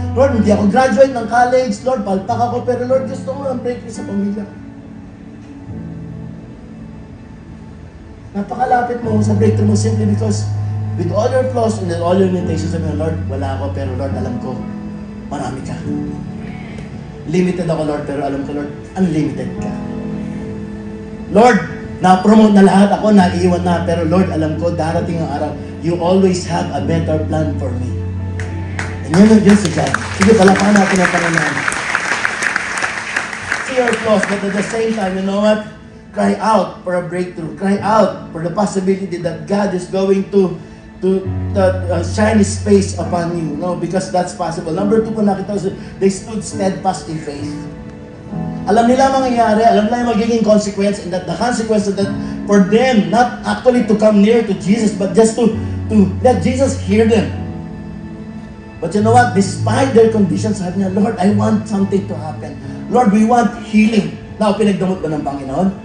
graduate ng college. Lord, palpak ako, pero Lord, gusto ko ang breakthrough sa pamilya. Napakalapit mo sa breakthrough mo simply because with all your flaws and all your limitations, sabi mo, Lord, wala ako, pero Lord, alam ko, marami ka. Limited ako, Lord, pero alam ko, Lord, unlimited ka. Lord, na-promote na lahat ako, naiiwan na, pero Lord, alam ko, darating ang araw, you always have a better plan for me. And yun si God. Sige, palapakan natin ang Panginoon. See your flaws, but at the same time, you know what? Cry out for a breakthrough. Cry out for the possibility that God is going to shine His face upon you. No, because that's possible. Number 2 po nakita ko, they stood steadfast in faith. Alam nila mangyayari, alam nila yung magiging consequence, and that the consequence of that for them, not actually to come near to Jesus, but just to let Jesus hear them. But you know what? Despite their conditions, sabi niya, Lord, I want something to happen. Lord, we want healing. Now, pinagdamot ba ng Panginoon?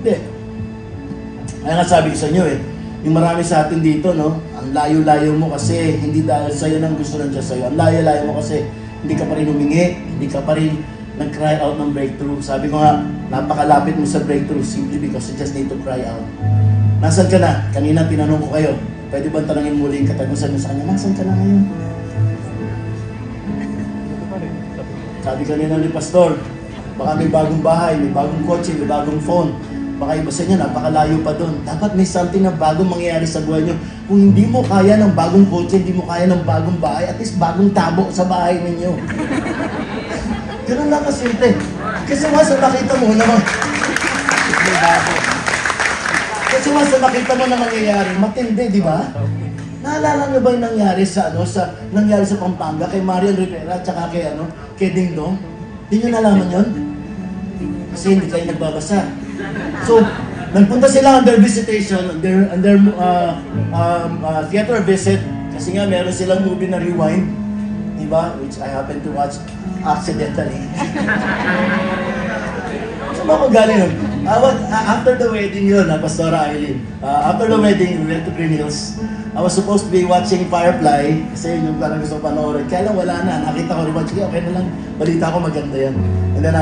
Hindi. Kaya nga sabi ko sa inyo yung marami sa atin dito, ang layo-layo mo kasi hindi dahil sa'yo nang gusto ng Diyos sa'yo. Ang layo-layo mo kasi hindi ka pa rin humingi, hindi ka pa rin nag-cry out ng breakthrough. Sabi ko nga, napakalapit mo sa breakthrough simply because you just need to cry out. Nasaan ka na? Kanina tinanong ko kayo, pwede ba tanongin muli yung katagusan mo sa kanya, nasaan ka na ngayon? Sabi kanina ni Pastor, baka may bagong bahay, may bagong kotse, may bagong phone. Baka iba sa inyo, napakalayo pa doon. Dapat may something na bagong mangyayari sa buhay nyo. Kung hindi mo kaya ng bagong kotse, hindi mo kaya ng bagong bahay, at least bagong tabo sa bahay ninyo. Ganun lang kasimple. Kasi once na nakita mo na mangyayari, matindi, di ba? Naalala nyo ba yung nangyari sa Pampanga kay Marian Rivera at saka kay Ding Dong? Hindi nyo nalaman yun? Kasi hindi kayo nagbabasa. So, nagpunta sila on their visitation, on their theater visit, kasi nga meron silang movie na Rewind, diba? Which I happened to watch accidentally. Saan ako galing yun? After the wedding yun, Pastora Eileen. After the wedding, we went to Green Hills. I was supposed to be watching Firefly, kasi yun yung parang gusto panoorin. Kaya lang wala na, nakita ko rin, sige, okay na lang, balita ko maganda yan. And then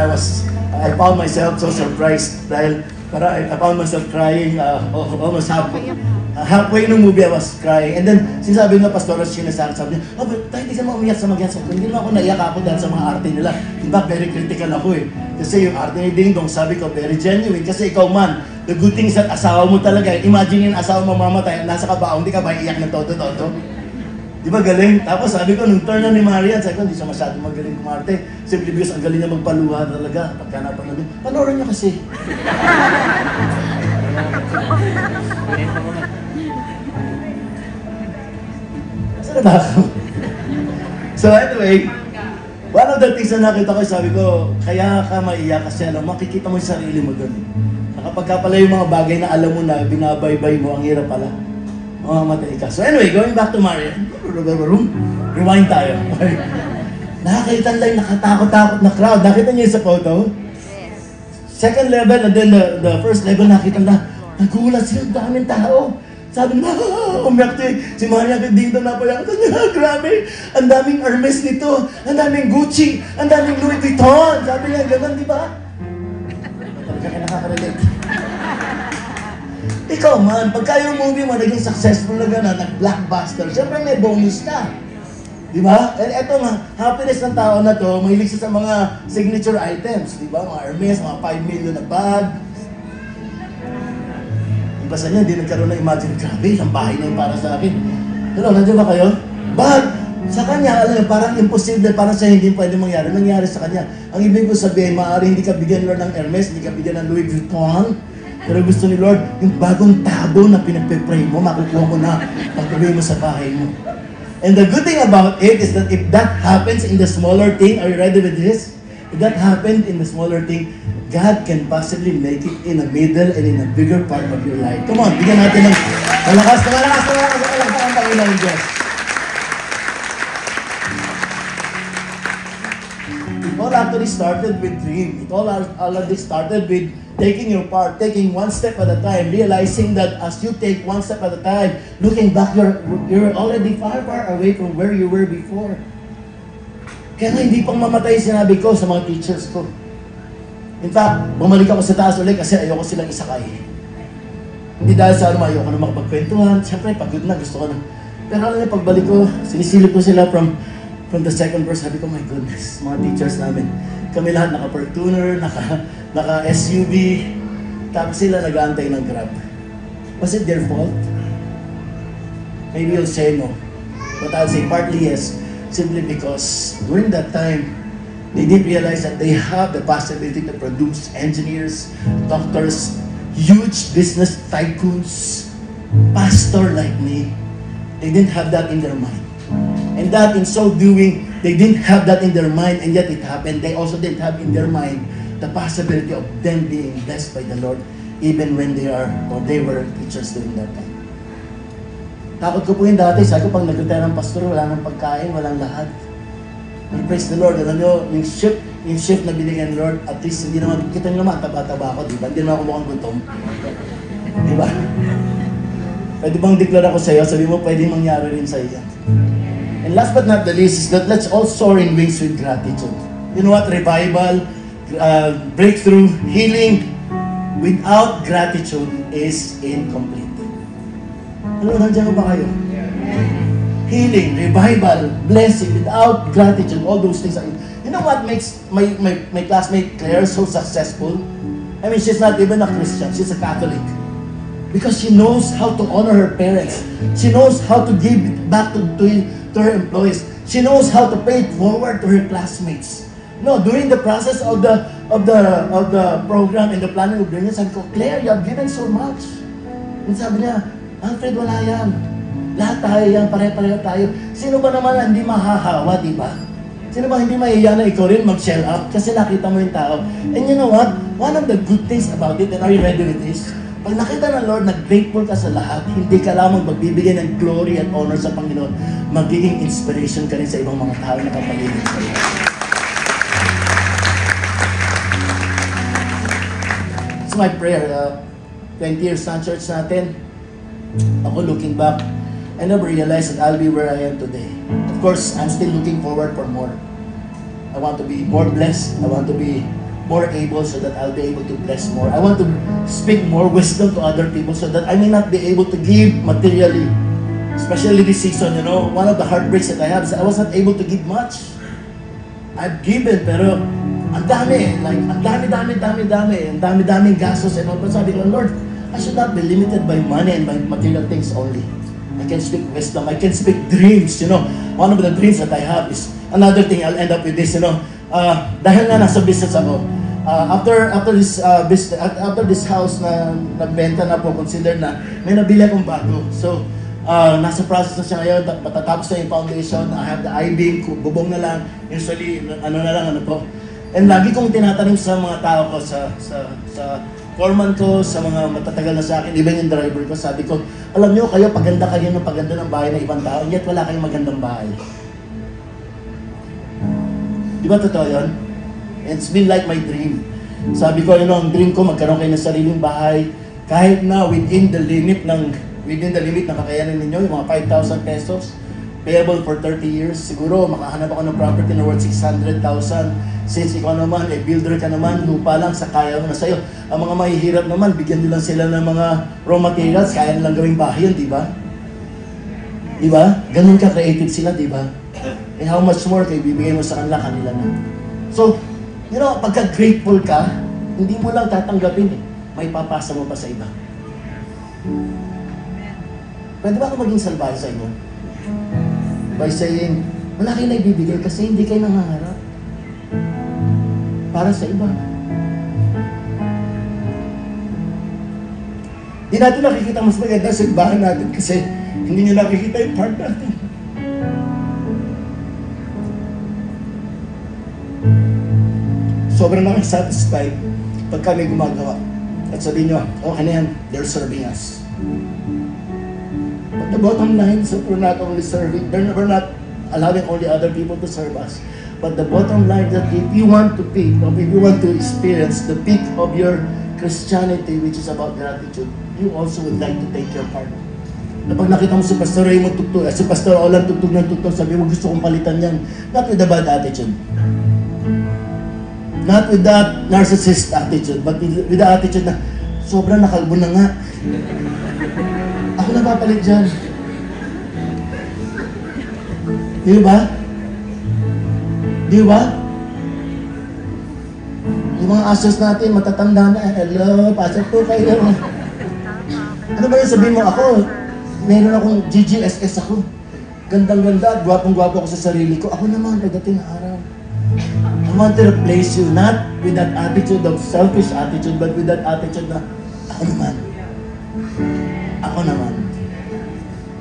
I found myself so surprised dahil I found myself crying almost halfway ng movie I was crying. And then, sinasabi ng Pastor Sinasak, sabi niya, tayo hindi ka maumiyak sa magyan. Hindi naman ako naiyak ako dahil sa mga arte nila. In fact, very critical ako Kasi yung arte ni Ding Dong, sabi ko, very genuine. Kasi ikaw man, the good things that asawa mo talaga, imagine yung asawa mo mamatay, nasa kabaong, hindi ka ba iiyak ng todo-todo? Di ba galing? Tapos sabi ko, nung turn na ni Marian, sabi ko, hindi siya masyadong magaling kumarte. Simply because ang galing niya magpaluha talaga. Pagka napanood niya, panoorin niya kasi. Saan ba ako? So anyway, one of the things na nakita ko, sabi ko, kaya ka maiyak kasi makikita mo yung sarili mo doon. Kapag ka pala yung mga bagay na alam mo na, binabaybay mo, ang hirap pala. Mamamatay ka. So anyway, going back to Marian, rewind tayo. Nakakita lang nakatakot-takot na crowd. Nakita niyo sa photo? Second level and then the first level nakita na nagulat sila, daming tao. Sabi na, umiyak si Marian kay Ding Dong napayak. Grabe, ang daming Hermes nito, ang daming Gucci, ang daming Louis Vuitton. Sabi niya, ganun, di ba? Talaga ka nakaka-relate. Ikaw man, pagka yung movie mo naging successful na gano'n, nag-blockbuster, syempre may bonus ka. Di ba? And eto nga, happiness ng tao na to, mahilig siya sa mga signature items. Di ba? Mga Hermes, mga 5 million na bag. Yung basta niya, hindi nagkaroon ng imagine, grabe, ang bahay na yun para sa akin. Hello, nandiyan ba kayo? But, sa kanya, alam niyo, parang imposible, parang sa hindi pwede mangyari. Nangyari sa kanya. Ang ibig ko sabihin, maaari hindi ka bigyan, Lord, ng Hermes, hindi ka bigyan ng Louis Vuitton. Pero gusto ni Lord, yung bagong tabo na pinagpe-pray mo, makukuha mo na pag-uwi mo sa bahay mo. And the good thing about it is that if that happens in the smaller thing, are you ready with this? If that happened in the smaller thing, God can possibly make it in the middle and in a bigger part of your life. Come on, bigyan natin ng malakas ang Panginoon Diyos. It all actually started with dream. It all already started with taking your part, taking one step at a time, realizing that as you take one step at a time, looking back, you're already far away from where you were before. Kaya nga hindi pang mamatay sinabi ko sa mga teachers ko. In fact, bumalik ako sa taas ulit kasi ayoko silang isakay. Hindi dahil sa ayoko na makapagkwentuhan. Siyempre, pagod na, gusto ko na. Pero alam niyo, pagbalik ko, sinisilip ko sila from the second verse. Sabi ko, my goodness, mga teachers namin. Kami lahat naka-Fortuner, naka-SUV. Tapos sila nag-aantay ng Grab. Was it their fault? Maybe you'll say no. But I'll say partly yes. Simply because during that time, they didn't realize that they have the possibility to produce engineers, doctors, huge business tycoons, pastor like me. They didn't have that in their mind. And that in so doing, they didn't have that in their mind, and yet it happened. They also didn't have in their mind the possibility of them being blessed by the Lord, even when they were teachers during that time. Takot ko po yung dati, sabi ko pag nag-retire ng pastor, wala nang pagkain, walang lahat. And praise the Lord, alam nyo, yung shift na binigyan ng Lord, at least hindi naman, kita nyo naman, taba-taba ako, di ba? Hindi naman ako mukhang gutom. Di ba? Pwede bang declare ako sa'yo, sabi mo, pwede mangyari rin sa'yo yan. And last but not the least is that let's all soar in wings with gratitude. You know what? Revival, breakthrough, healing, without gratitude is incomplete. Ano, nandiyan ba kayo? Healing, revival, blessing, without gratitude, all those things. You know what makes my classmate Claire so successful? I mean, she's not even a Christian, she's a Catholic. Because she knows how to honor her parents. She knows how to give back to her employees. She knows how to pay it forward to her classmates. No, during the process of the program and the planning of learning, sabi ko, Claire, you have given so much. And sabi niya, Alfred, wala yan. Lahat tayo yan, pare-pareho tayo. Sino ba naman hindi mahahawa, di ba? Sino ba hindi mahiya na ikaw rin mag-share up? Kasi nakita mo yung tao. And you know what? One of the good things about it, and are you ready with this? Pag nakita ng Lord na grateful ka sa lahat, hindi ka lamang magbibigay ng glory at honor sa Panginoon, magiging inspiration ka rin sa ibang mga tao na kapaligid sa iyo. It's my prayer. 20 years na church natin. Ako looking back, I never realized that I'll be where I am today. Of course, I'm still looking forward for more. I want to be more blessed. I want to be more able so that I'll be able to bless more. I want to speak more wisdom to other people so that I may not be able to give materially. Especially this season, you know, one of the heartbreaks that I have is I was not able to give much. I've given, pero ang dami, like, ang dami-daming gastos and all. But sabi ko, Lord, I should not be limited by money and by material things only. I can speak wisdom. I can speak dreams, you know. One of the dreams that I have is, another thing, I'll end up with this, you know. Dahil nga nasa business ako, after this house na nagbenta na po, consider na, may nabili akong bago. So, nasa process na siya ngayon, matatapos na yung foundation, I have the I-beam, bubong na lang, usually, ano po. And lagi kong tinatanong sa mga tao ko, sa foreman ko, sa mga matatagal na sa akin, even yung driver ko, sabi ko, alam niyo, kayo paganda ng paganda ng bahay ng ibang tao, yet wala kayong magandang bahay. Di ba totoo yun? It's been like my dream. Sabi ko, you know, ang dream ko, magkaroon kayo ng sariling bahay, kahit na within the limit na kakayanin ninyo, yung mga 5,000 pesos, payable for 30 years, siguro makahanap ako ng property na worth 600,000. Since ikaw naman, builder ka naman, lupa lang sa kaya mo na sa'yo. Ang mga mahihirap naman, bigyan nyo lang sila ng mga raw materials, kaya nilang gawing bahay yun, di ba? Di ba? Ganun ka creative sila, di ba? And how much more kayo bibigay mo sa kanila na. So, you know, pagka grateful ka, hindi mo lang tatanggapin, may papasa mo pa sa iba. Pwede ba ako maging salbahe sa inyo? by saying, wala kayo na ibibigay kasi hindi kayo nangangarap para sa iba. Hindi natin nakikita mas maganda sa simbahan natin kasi hindi nyo nakikita yung part natin. Sobrang satisfied pag kami gumagawa. At sabihin nyo, okay na yan, they're serving us. But the bottom line is that we're not only serving, we're not allowing only other people to serve us. But the bottom line is that if you want to peak, or if you want to experience the peak of your Christianity, which is about gratitude, you also would like to take your part. Na pag nakita mo si Pastor Raymond tugtog, si Pastor Olan tugtog ng tugtog, sabi mo gusto kong palitan yan. Not with a bad attitude. Not with that narcissist attitude, but with the attitude na sobrang nakalbo na nga. Ako napapalit dyan. Di ba? Di ba? Yung mga asos natin, matatanda na, hello, pasok po kayo. Ano ba yung sabihin mo? Ako, meron akong GGSS ako. Gandang-ganda at gwapong-gwapo ako sa sarili ko. Ako naman, pagdating na araw. I want to replace you, not with that attitude of selfish attitude, but with that attitude na, ako naman. Ako naman.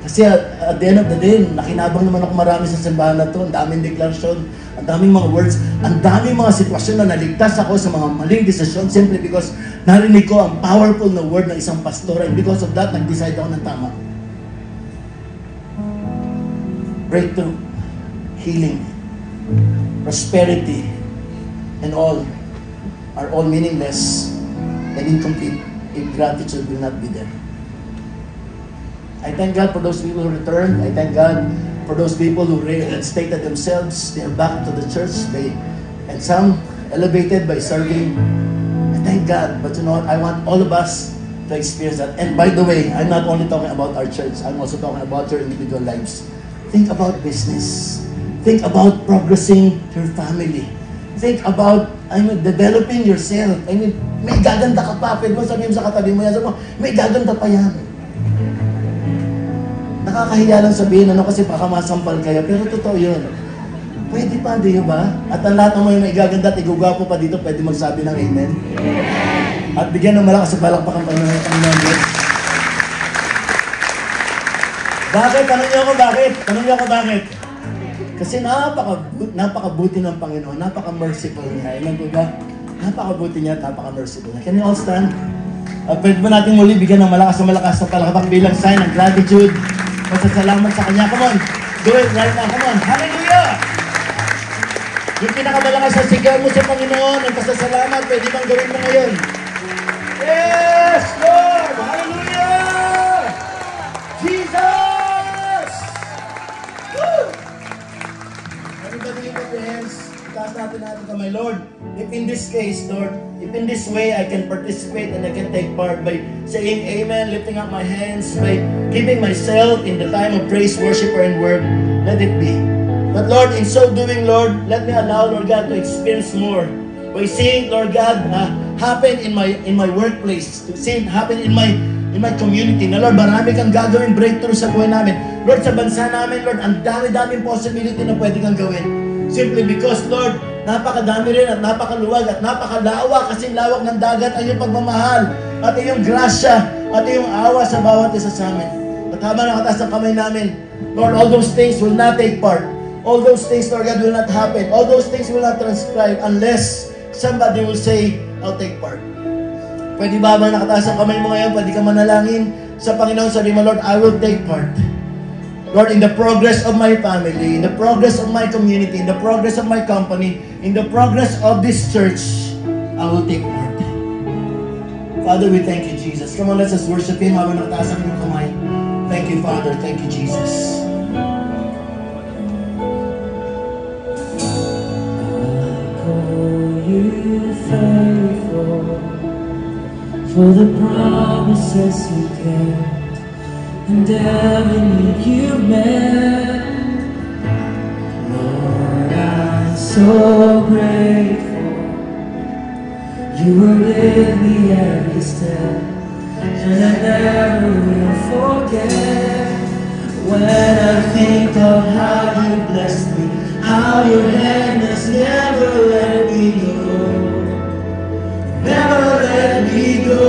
Kasi at the end of the day, nakinabang naman ako marami sa simbahan na to. Ang daming deklarasyon, ang daming mga words, ang daming mga sitwasyon na naligtas ako sa mga maling desisyon simply because narinig ko ang powerful na word ng isang pastor, and because of that, nag-decide ako ng tama. Breakthrough, healing, prosperity, and all are all meaningless and incomplete if gratitude will not be there. I thank God for those people who returned. I thank God for those people who reinstated themselves. They're back to the church. And some elevated by serving. I thank God. But you know what? I want all of us to experience that. And by the way, I'm not only talking about our church. I'm also talking about your individual lives. Think about business. Think about progressing your family. Think about, developing yourself. May gaganda ka pa. Pwede mo sabihin sa katabi mo yan. Sabi mo, may gaganda pa yan. Nakakahiya lang sabihin, kasi baka masampal kayo. Pero totoo yun. Pwede pa, di ba? At ang lahat ng mga may gaganda at igugwapo pa dito, pwede magsabi ng amen. At bigyan ng malakas sa palakpakan pa ng Panginoon Diyos. Bakit? Tanong niyo ako bakit? Kasi napakabuti ng Panginoon, napaka-merciful niya. Amen po ba? Napakabuti niya, napaka-merciful niya. Can you all stand? Pwede ba natin muli bigyan ng malakas na palakpak bilang sign ng gratitude, pasasalamat sa Kanya? Come on, do it right now. Come on, hallelujah! Yung pinakamalakas na sigaw mo sa Panginoon, ang pasasalamat, pwede bang gawin mo ngayon? Yes, Lord! Hallelujah! Jesus! Woo! Everybody lift up your hands. Taas natin kamay, Lord. If in this case, Lord, if in this way I can participate and I can take part by saying amen, lifting up my hands, by giving myself in the time of praise, worship, and word, let it be. But Lord, in so doing, Lord, let me allow, Lord God, to experience more. By seeing, Lord God, happen in my workplace, to see it happen in my community. Na Lord, marami kang gagawin breakthrough sa buhay namin. Lord, sa bansa namin, Lord, ang dami-daming possibility na pwede kang gawin. Simply because, Lord, napakadami rin at napakaluwag at napakalawak, kasing lawak ng dagat ang iyong pagmamahal at iyong grasya at iyong awa sa bawat isa sa amin. At habang nakataas ang kamay namin, Lord, all those things will not take part. All those things, Lord God, will not happen. All those things will not transcribe unless somebody will say, I'll take part. Pwede ba habang nakataas ang kamay mo ngayon, pwede ka manalangin sa Panginoon, sabi mo, Lord, I will take part. Lord, in the progress of my family, in the progress of my community, in the progress of my company, in the progress of this church, I will take part. Father, we thank you, Jesus. Come on, let's just worship Him habang nakataas ang iyong kamay. Thank you, Father. Thank you, Jesus. You faithful for the promises you kept and every need you met. Lord, I'm so grateful you were with me every step, and I never will forget when I think of how blessed me, how your hand has never let me go. Never let me go.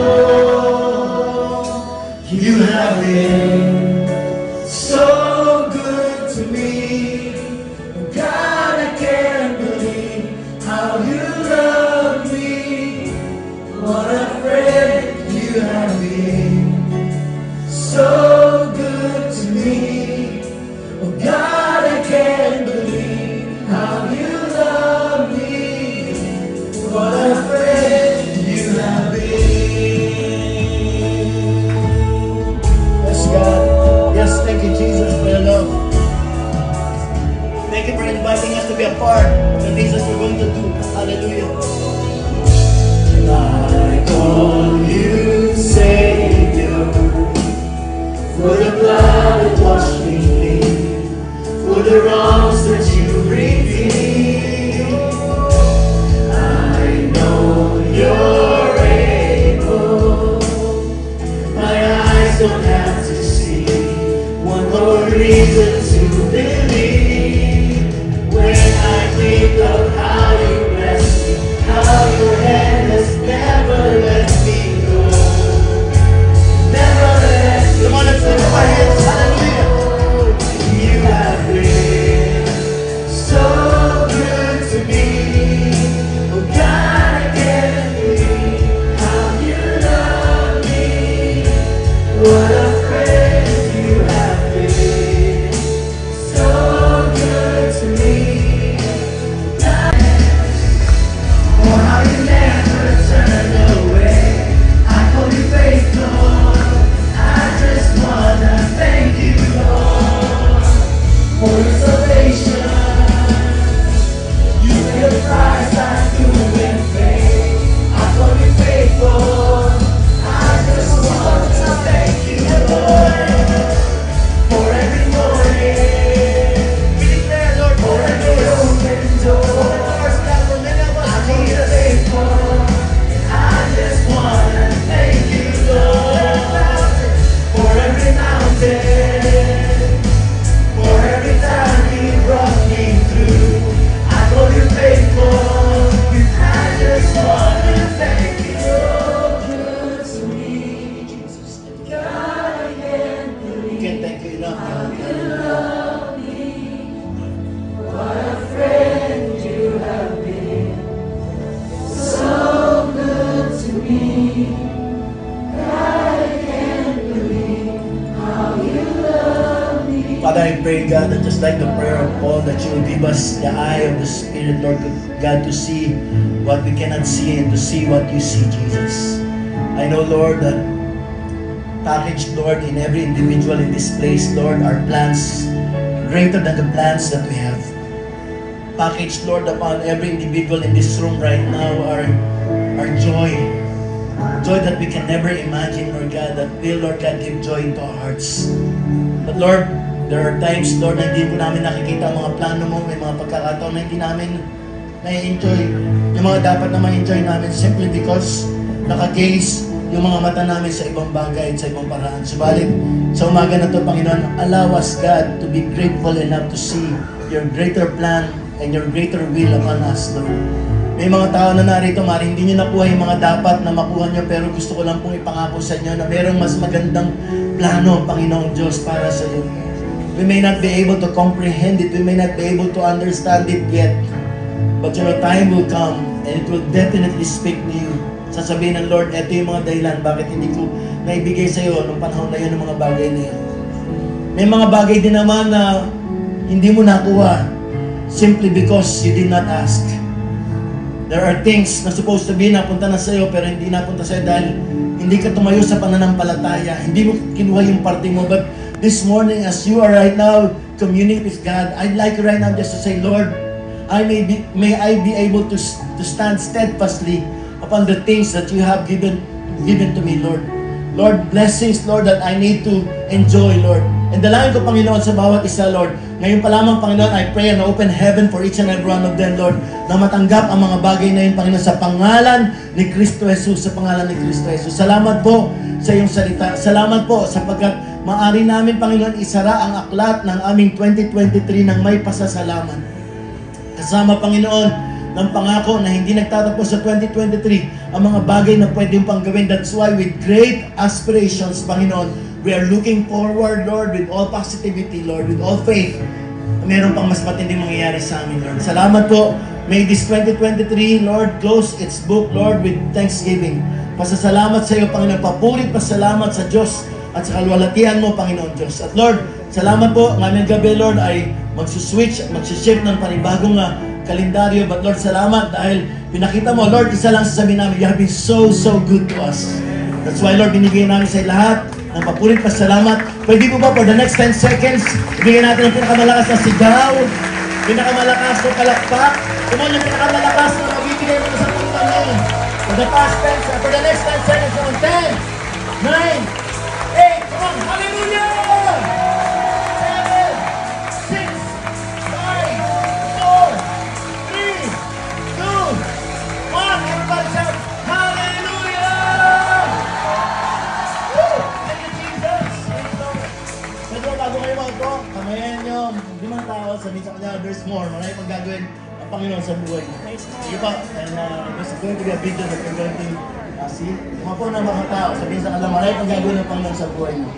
You have been so good to me. God, I can't believe how you love me. What a friend you have been. So good to me. Oh God, I can't believe how you love me. What a friend you have been. Yes, God. Yes, thank you, Jesus, for your love. Thank you for inviting us to be a part of the things that we're going to do. Hallelujah. I call you Savior, for the blood that washed me clean, for the wrongs that you redeemed. I know you're able. My eyes don't have to see. One more reason to believe. When I think of how you blessed me, how your hand has never let me go. Never let me go. Come on, let's lift our hands. Hallelujah. You have been so good to me. Oh God, I can't believe how you love me. What a friend you have been. So good to me. For how you never turn away. I call you faithful. I just wanna thank you, Lord, for your salvation. You paid the price I couldn't pay. I call you faithful. I just wanna thank you, Lord, for every morning. We declare, Lord, for every open door. I call you faithful. I just wanna thank you, Lord, for every mountain, for every time you brought me through. I call you faithful. I just wanna thank you. So good to me, Jesus. God, I can't believe. Can't thank you enough. How you love me. What a friend you have been. So good to me. God, I can't believe how you love me. Father, I pray, God, that just like the prayer of Paul, that you will give us the eye of the Spirit, Lord God, to see what we cannot see and to see what you see, Jesus. I know, Lord, that packaged, Lord, in every individual in this place, Lord, are plans greater than the plans that we have. Packaged, Lord, upon every individual in this room right now are joy. Joy that we can never imagine, Lord God, that will, Lord God, give joy into our hearts. But Lord, there are times, Lord, na hindi po namin nakikita ang mga plano mo, may mga pagkakataon na hindi namin na-enjoy. Yung mga dapat na ma-enjoy namin simply because naka-gaze yung mga mata namin sa ibang bagay at sa ibang paraan. Subalit, sa umaga na to, Panginoon, allow us, God, to be grateful enough to see your greater plan and your greater will upon us, Lord. May mga tao na narito, Mari, hindi nyo nakuha yung mga dapat na makuha nyo, pero gusto ko lang pong ipangako sa inyo na mayroong mas magandang plano, Panginoong Diyos, para sa iyo. We may not be able to comprehend it, we may not be able to understand it yet, but time will come and it will definitely speak to you. Sasabihin ng Lord, eto yung mga dahilan bakit hindi ko naibigay sa iyo nung panahon na yun ng mga bagay na yun. May mga bagay din naman na hindi mo nakuha simply because you did not ask. There are things na supposed to be napunta na sa iyo pero hindi napunta sa iyo dahil hindi ka tumayo sa pananampalataya. Hindi mo kinuha yung parte mo. But this morning, as you are right now communing with God, I'd like right now just to say, Lord, may I be able to stand steadfastly upon the things that you have given to me, Lord. Lord, blessings, Lord, that I need to enjoy, Lord. And dalangin ko, Panginoon, sa bawat isa, Lord. Ngayon pa lamang, Panginoon, I pray and open heaven for each and every one of them, Lord, na matanggap ang mga bagay na yun, Panginoon, sa pangalan ni Kristo Jesus, sa pangalan ni Kristo Jesus. Salamat po sa iyong salita. Salamat po sapagkat Maari namin, Panginoon, isara ang aklat ng aming 2023 ng may pasasalamat. Kasama, Panginoon, ng pangako na hindi nagtatapos sa 2023 ang mga bagay na pwedeng pang gawin. That's why with great aspirations, Panginoon, we are looking forward, Lord, with all positivity, Lord, with all faith. Meron pang mas matinding mangyayari sa amin, Lord. Salamat po. May this 2023, Lord, close its book, Lord, with thanksgiving. Pasasalamat sa iyo, Panginoon. Papurit pasalamat sa Diyos at sa kalwalatian mo, Panginoon Diyos. At Lord, salamat po. Ngayong gabi, Lord, ay magsuswitch at magsishift ng panibagong kalendaryo. But Lord, salamat dahil pinakita mo, Lord, isa lang sasabihin namin, you have been so, so good to us. That's why, Lord, binigay namin sa lahat ng papurit pasalamat. Pwede po ba for the next 10 seconds, ibigay natin ang pinakamalakas na sigaw, pinakamalakas na palakpak. Kung yung pinakamalakas na mabibigay mo sa Panginoon. For the past 10, for the next 10 seconds, come on, 10, 9, 8, come on, hallelujah! 7, 6, 5, 4, 3, 2, 1. Everybody shout, hallelujah! Woo! Thank you, Jesus! Medyo bago kayo mag-to, kamayan nyo, hindi man tao, sabihin sa kanya, there's more. Marami pang gagawin ang Panginoon sa buhay. Sige pa, and there's going to be a video that we're going to see. Mga po ng mga tao, sabihin sa kanila, marami pang gagawin ng Panginoon sa buhay mo.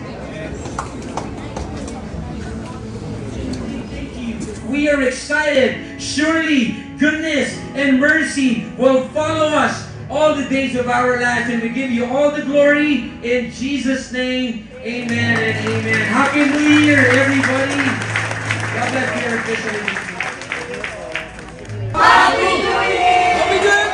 We are excited. Surely goodness and mercy will follow us all the days of our lives, and we give you all the glory in Jesus' name. Amen and amen. Happy New Year, everybody. God bless you, officially. Happy New Year! Happy New Year!